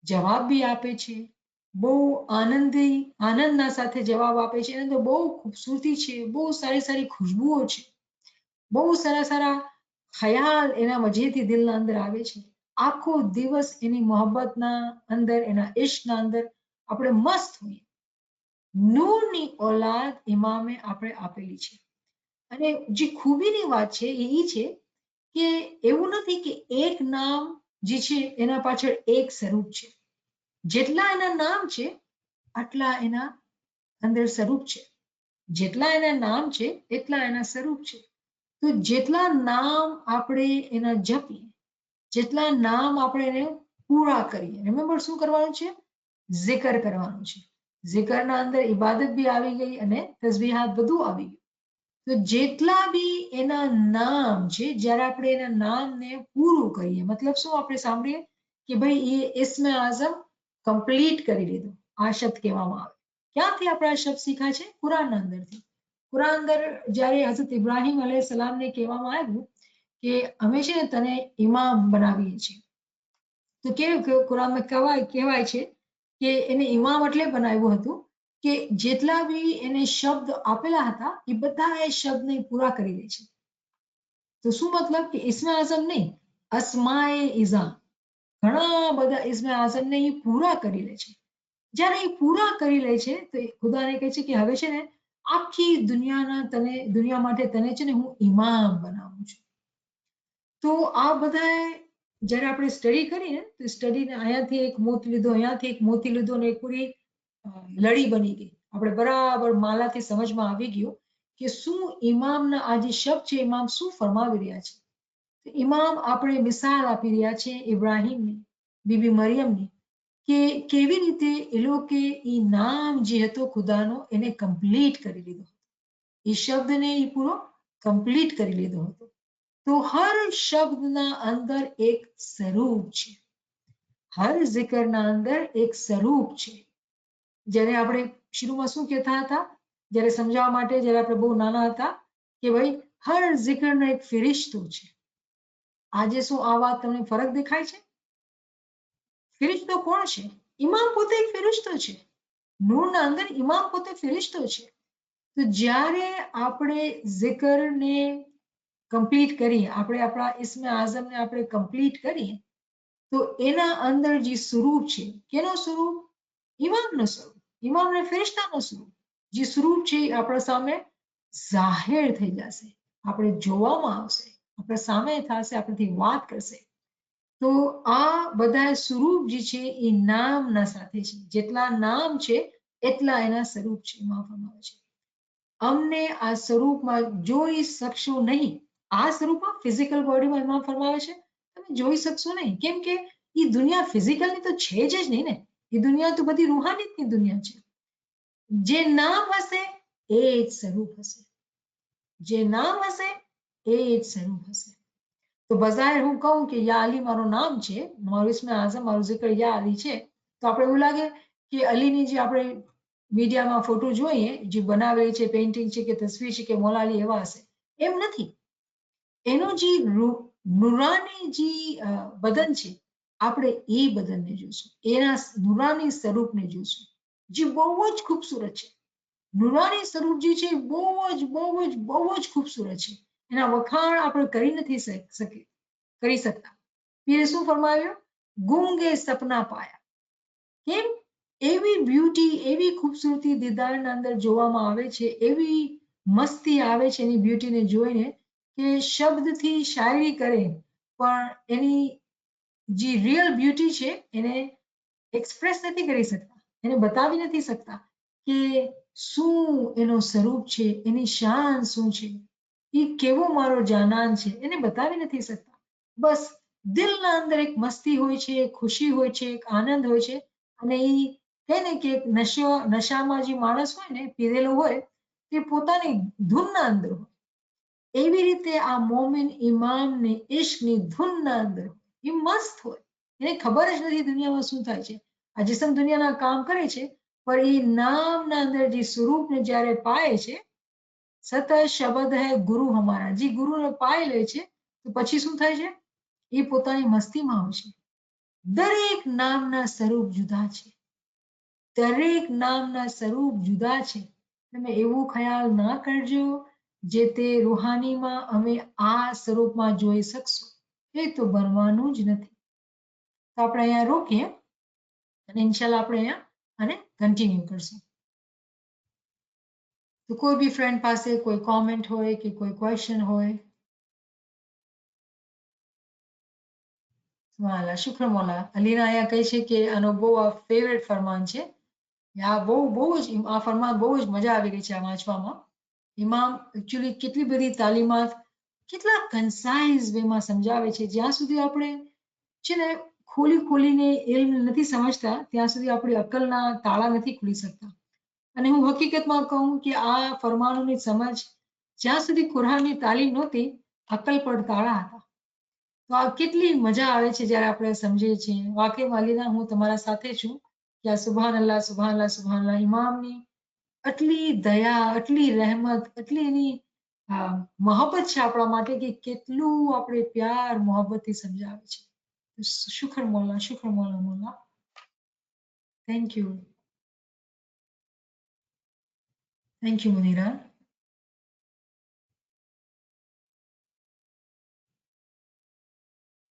Speaker 1: જવાબ બી આપે છે, બહુ આનંદના સાથે જવાબ આપે છે. એની અંદર બહુ ખૂબસૂરતી છે, બહુ સારી સારી ખુશ્બુઓ છે, બહુ સારા સારા ખ્યાલ એના વજહથી દિલના અંદર આવે છે. આખો દિવસ એની મોહબ્બતના અંદર, એના ઇશ્કના અંદર આપણે મસ્ત હોઈએ. નૂરની ઓલાદ ઇમામે આપણે આપેલી છે. અને જે ખૂબીની વાત છે એ છે કે એવું નથી કે એક નામ જે છે એના પાછળ એક સ્વરૂપ છે. જેટલા એના નામ છે આટલા એના અંદર સ્વરૂપ છે. જેટલા એના નામ છે એટલા એના સ્વરૂપ છે. તો જેટલા નામ આપણે એના જપીએ, જેટલા નામ આપણે એને પૂરા કરીએ, રિમેમ્બર શું કરવાનું છે? zikr કરવાનું છે. zikરના અંદર ઇબાદત બી આવી ગઈ અને તસબીહાત બધું આવી ગયું. તો જેટલા બી એના નામ છે, જ્યારે આપણે એના નામને પૂરું કરીએ, મતલબ શું આપણે સાંભળીએ કે ભાઈ એ ઇસ્મે આઝમ કમ્પ્લીટ કરી લીધું, આ શબ્દ કહેવામાં આવે. ક્યાંથી આપણે આ શબ્દ શીખ્યા છે? કુરાનના અંદરથી. કુરાન અંદર જ્યારે હઝરત ઇબ્રાહીમ અલૈહિસ્સલામને કહેવામાં આવ્યું કે અમે છે ને તને ઇમામ બનાવીએ છીએ, તો કેવું કે કુરાનમાં કહેવાય છે કે એને ઇમામ એટલે બનાવ્યું હતું કે જેટલા બી એને શબ્દ આપેલા હતા એ બધા એ શબ્દને પૂરા કરી દે છે. તો શું મતલબ કે ઇસ્મે આઝમ નહીં, અસ્માએ ઇઝામ, ઘણા બધા ઇસ્મે આઝમને એ પૂરા કરી લે છે. જ્યારે એ પૂરા કરી લે છે તો ખુદાને કહે છે કે હવે છે ને આખી દુનિયા માટે તને છે ને હું ઇમામ બનાવું છું. તો આ બધા જ્યારે આપણે સ્ટડી કરીએ તો સ્ટડીને અહીંયાથી એક મોતી લીધો, અહીંયાથી એક મોતી લીધો અને એક પૂરી લડી બની ગઈ. આપણે બરાબર માલાથી સમજમાં આવી ગયું કે શું ઇમામના આ જે શબ્દ છે, ઇમામ શું ફરમાવી રહ્યા છે. ઇમામ આપણે મિસાલ આપી રહ્યા છે ઇબ્રાહીમની, બીબી મરિયમની, કે કેવી રીતે એ લોકો એ નામ જે હતો ખુદાનો એને કમ્પ્લીટ કરી લીધો, એ શબ્દને એ પૂરો કમ્પ્લીટ કરી લીધો હતો. તો હર શબ્દના અંદર એક સ્વરૂપ છે, હર જિકરના અંદર એક સ્વરૂપ છે. જ્યારે આપણે શરૂમાં શું કહેતા હતા, જ્યારે સમજાવવા માટે, જ્યારે આપણે બહુ નાના હતા, કે ભાઈ હર જિકરનો એક ફિરિશ્તો છે. આજે શું આ વાત તમને ફરક દેખાય છે? ફિરિશ્તો કોણ છે? ઇમામ પોતે એક ફિરિશ્તો છે. નૂરના અંદર ઇમામ પોતે ફિરિશ્તો છે. તો જ્યારે આપણે જિકરને કમ્પ્લીટ કરીએ, આપણે આપણા ઇસ્મે આઝમને આપણે કમ્પ્લીટ કરીએ, તો એના અંદર જે સ્વરૂપ છે, કેનો સ્વરૂપ? ઇમામનો સ્વરૂપ, ઇમામ અને ફિરિશ્તાનો સ્વરૂપ. જે સ્વરૂપ છે એ આપણા સામે જાહેર થઈ જશે, આપણે જોવામાં આવશે, આપણા સામે થશે, આપણાથી વાત કરશે. તો આ બધા સ્વરૂપ જે છે એ નામના સાથે છે. જેટલા નામ છે એટલા એના સ્વરૂપ છે. એમાં ફરમાવે છે અમને આ સ્વરૂપમાં જોઈ શકશો નહીં. આ સ્વરૂપમાં ફિઝિકલ બોડીમાં એમાં ફરમાવે છે તમે જોઈ શકશો નહીં, કેમ કે એ દુનિયા ફિઝિકલની તો છે જ નહીં ને. એ દુનિયા તો બધી રૂહાનીની દુનિયા છે. જે નામ હશે એ જ સ્વરૂપ હશે, જે નામ હશે એ જ સ્વરૂપ હશે. તો બજાર હું કહું કે યા અલી મારું નામ છે, મારું ઇસ્મે આઝમ, મારું જિકર યા અલી છે, તો આપણે એવું લાગે કે અલીની જે આપણે મીડિયામાં ફોટો જોઈએ, જે બનાવેલી છે, પેઇન્ટિંગ છે કે તસવીર છે, કે મૌલા અલી એવા હશે. એમ નથી. એનો જે નુરાની જે બદન છે, આપણે એ બદનને જોઈશું, એના નુરાની સ્વરૂપને જોઈશું, જે બહુ જ ખૂબસૂરત છે. નુરાની સ્વરૂપ જે છે બહુ જ ખૂબસૂરત છે. એના વખાણ આપણે કરી નથી કરી શકતા. પીરે શું ફરમાવ્યું? ગૂંગે સપના પાયા. કેમ? એવી બ્યુટી, એવી ખૂબસૂરતી દીદારના અંદર જોવામાં આવે છે, એવી મસ્તી આવે છે એની બ્યુટીને જોઈને કે શબ્દથી શાયરી કરે પણ એની જે રિયલ બ્યુટી છે એને એક્સપ્રેસ નથી કરી શકતા, એને બતાવી નથી શકતા કે શું એનો સ્વરૂપ છે, એની શાન શું છે, એ કેવો મારો જાનાન છે, એને બતાવી નથી શકતા. બસ દિલના અંદર એક મસ્તી હોય છે, એક ખુશી હોય છે, એક આનંદ હોય છે. અને એ કહે ને કે નશામાં જે માણસ હોય ને, પીરેલો હોય, તે પોતાની ધૂનના અંદર હોય. એવી રીતે આ મોમિન ઇમામને ઇશ્કની ધૂનના અંદર એ મસ્ત હોય, એને ખબર જ નથી દુનિયામાં શું થાય છે. આ જિસ્મ દુનિયાના કામ કરે છે, પણ એ નામના અંદર જે સ્વરૂપને જ્યારે પાય છે, સત શબ્દ હૈ ગુરુ હમારા, જે ગુરુને પાય લે છે, તો પછી શું થાય છે? એ પોતાની મસ્તીમાં હોય છે. દરેક નામના સ્વરૂપ જુદા છે, દરેક નામના સ્વરૂપ જુદા છે. તમે એવું ખ્યાલ ના કરજો જે તે રૂહાનીમાં અમે આ સ્વરૂપમાં જોઈ શકશું, એ તો બનવાનું જ નથી. તો આપણે અહીંયા રોકીએ અને ઇન્શાલ્લાહ આપણે અહીંયા આને કન્ટિન્યુ કરશું. તો કોઈ બી ફ્રેન્ડ પાસે કોઈ કોમેન્ટ હોય કે કોઈ ક્વેશ્ચન હોય? સુબહાનલ્લાહ, શુક્ર મોલા. અલીના અહીંયા કહે છે કે આનો બહુ આ ફેવરેટ ફરમાન છે. આ બહુ જ આ ફરમાન બહુ જ મજા આવી રહી છે આ વાંચવામાં. ઇમામ એકચ્યુઅલી કેટલી બધી તાલીમાત કેટલા કન્સાઇઝ વેમાં સમજાવે છે. જ્યાં સુધી આપણે છે ને ખોલીને ઇલ્મ નથી સમજતા, ત્યાં સુધી આપણી અક્કલના તાળા નથી ખુલી શકતા. અને હું હકીકતમાં કહું કે આ ફરમાનોની સમજ જ્યાં સુધી કુરાનની તાલીમ નહોતી, અક્કલ પર તાળા હતા. તો આ કેટલી મજા આવે છે જ્યારે આપણે સમજીએ છીએ. વાકઈ અલીના હું તમારા સાથે છું કે આ સુબહાનલ્લાહ, સુબહાનલ્લાહ, સુબહાનલ્લાહ. ઇમામની આટલી દયા, આટલી રહેમત, આટલી એની મોહબ્બત છે આપણા માટે કે કેટલું આપણે પ્યાર મોહબ્બતથી સમજાવે છે. શુક્ર મોલા, શુક્ર મોલા મોલા. Thank you. Thank you Munira.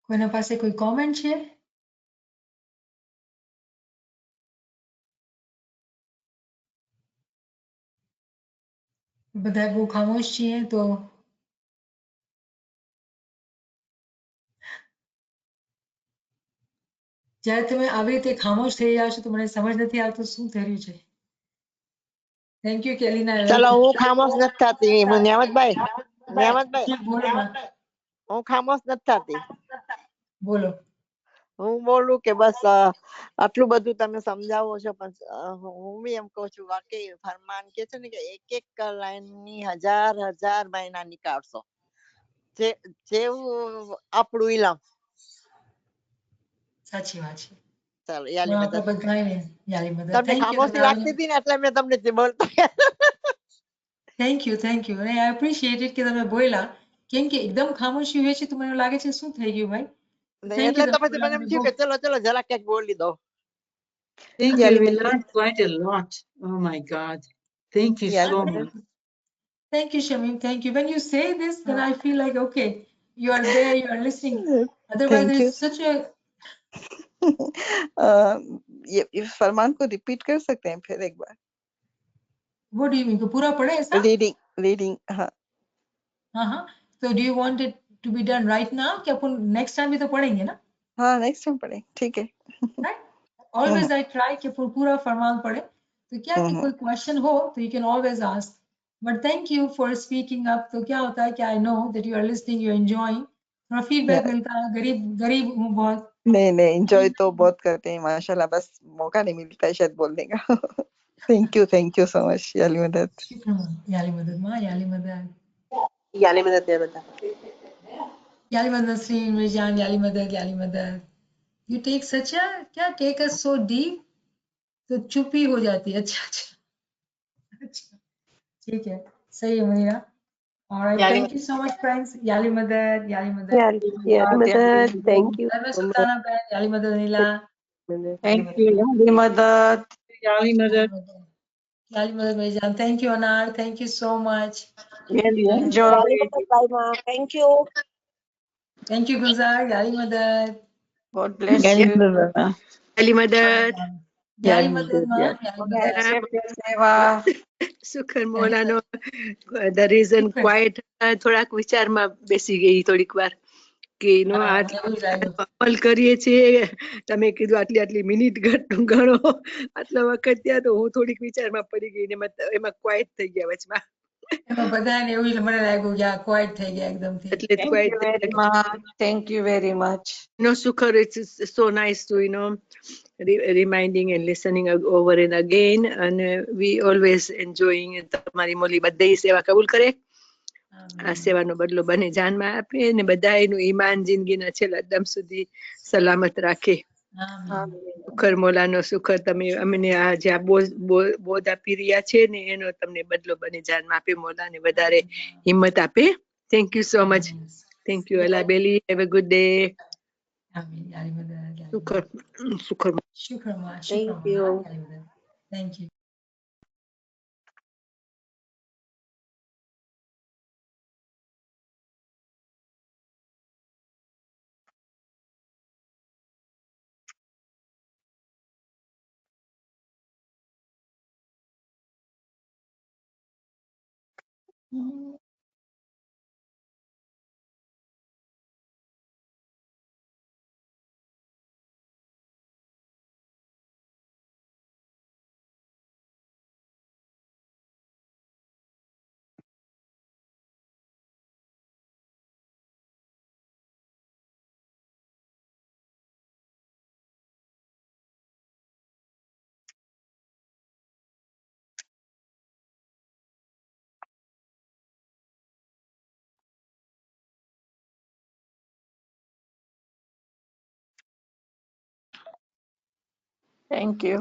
Speaker 1: કોઈના પાસે કોઈ કોમેન્ટ છે? બધા બહુ ખામોશ છીએ તો જ્યારે તમે આવી રીતે ખામોશ થઈ જાવ છો તો મને સમજ નથી આવતું શું થઈ રહ્યું છે. થેન્ક યુ કેલીના.
Speaker 2: ચલો હું ખામોશ નથી થતી નિયામતભાઈ.
Speaker 1: બોલો.
Speaker 2: હું ખામોશ નથી થતી.
Speaker 1: બોલો.
Speaker 2: હું બોલું કે બસ આટલું બધું તમે સમજાવો છો પણ હું બી એમ કહું છું વાકઈ ફરમાન કે છે ને કે એક લાઈન ની હજાર મહિના નીકાળશો જેવું આપણું ઇલમ.
Speaker 1: સાચી વાત છે.
Speaker 2: ચાલો
Speaker 1: પણ
Speaker 2: યાલી
Speaker 1: આપણે
Speaker 2: મદદ
Speaker 1: બધાને યાલી મદદ.
Speaker 2: તમને
Speaker 1: થેન્ક યુ
Speaker 2: ખામોશી લાગતી હતી ને એટલે મેં તમને જે બોલતા
Speaker 1: થેન્ક યુ અને આઈ એપ્રિશિએટ ઇટ કે તમે બોલ્યા કેમ કે એકદમ ખામોશી હોય છે તો મને લાગે છે શું થઈ ગયું ભાઈ. થેન્ક
Speaker 2: એટલે
Speaker 1: યુ
Speaker 2: તો
Speaker 1: તમે
Speaker 2: પછી મને એમ
Speaker 1: બોલ્યા
Speaker 2: થયું કે ચલો ચલો જરા ક્યાંક બોલી દો.
Speaker 3: Thank you.
Speaker 2: યાલી
Speaker 3: We
Speaker 2: મદદ
Speaker 3: learned quite a lot. Oh my God. Thank you
Speaker 2: યાલી
Speaker 3: so
Speaker 2: મદદ
Speaker 3: much.
Speaker 1: Thank you, Shamim. Thank you. When you say this, then I feel like, okay, you are there, you are listening. Otherwise,
Speaker 4: Thank you.
Speaker 1: there's such a.
Speaker 4: ये फरमान को रिपीट कर सकते हैं फिर एक बार?
Speaker 1: What do you mean? तो पूरा पढ़े ऐसा?
Speaker 4: रीडिंग हाँ.
Speaker 1: हाँ. So do you want it to be done right now? कि अपन next time भी तो पढ़ेंगे ना?
Speaker 4: हाँ, next time पढ़ें. ठीक है.
Speaker 1: Right? Always I try कि पूरा फरमान पढ़े. तो क्या कि कोई question हो तो you can always ask. But thank you for speaking up. तो क्या होता है कि I know that you are listening, you are enjoying. थोड़ा feedback मिलता है. गरीब हूँ बहुत.
Speaker 4: नहीं enjoy तो बहुत करते हैं माशाल्लाह, बस मौका नहीं मिलता है शायद बोलने का. Thank you so much याली मदद.
Speaker 1: याली मदद माँ, याली मदद.
Speaker 2: યાલી મદદ એ બતા.
Speaker 1: याली मदद नसरीन, मिर्जान, याली मदद. You take such a क्या take us so deep तो चुप ही हो जाती है. अच्छा ठीक है, सही है Munira. Alright, thank you so much friends. याली मदद.
Speaker 5: याली मदद, thank you
Speaker 1: मैं
Speaker 5: so much.
Speaker 1: सुल्ताना बहन, याली मदद Anila.
Speaker 3: Thank you. Yali Madad. Yali Madad.
Speaker 1: याली मदद Mirjan. Thank you Anar, thank you so much.
Speaker 3: Really
Speaker 2: યાલી
Speaker 3: enjoyed.
Speaker 2: મદદ બાય માં. Thank you.
Speaker 1: Thank you Gulzar, याली मदद.
Speaker 3: God bless
Speaker 6: Yali
Speaker 3: you.
Speaker 6: मदद.
Speaker 5: याली मदद,
Speaker 1: याली मदद माँ, याली मदद.
Speaker 3: સેવા.
Speaker 5: સુખર મોલાનો the reason
Speaker 1: શુક્ર.
Speaker 5: quiet થોડાક વિચારમાં બેસી ગઈ થોડીક વાર કે નો
Speaker 1: હા, એવું જ લાગ્યું.
Speaker 5: અમલ કરીએ છીએ. તમે કીધું આટલી આટલી મિનિટ ગણો આટલા વખત ત્યાં તો હું થોડીક વિચારમાં પડી ગઈ ને એમાં ક્વાઇટ થઈ ગયા વચમાં
Speaker 1: એમાં બધાને એવું જ મને લાગ્યું કે આ ક્વાઇટ થઈ ગયા એકદમથી.
Speaker 5: એટલે
Speaker 3: Thank
Speaker 5: quite
Speaker 3: you very much. Thank you very much.
Speaker 5: Sukhar, it's so nice to reminding and listening over and again, and we always enjoying તમારી મોલી બધાય સેવા કબૂલ કરે. આ સેવાનો બદલો બને જાનમાં આપે ને બધાયનું ઈમાન જિંદગીના છેલ્લા દમ સુધી સલામત રાખે. સુખર મોલાનો સુખર તમે અમને આ જે આ બોધ આપી રહ્યા છે ને એનો તમને બદલો બને જાનમાં આપે, મોલાને વધારે હિંમત આપે. Thank you so much. Thank you અલા બેલી. Have a good day.
Speaker 1: याली मदद.
Speaker 5: સુખર
Speaker 1: શુક્રમા.
Speaker 2: Thank you.
Speaker 1: याली मदद. Thank you.
Speaker 3: Thank you.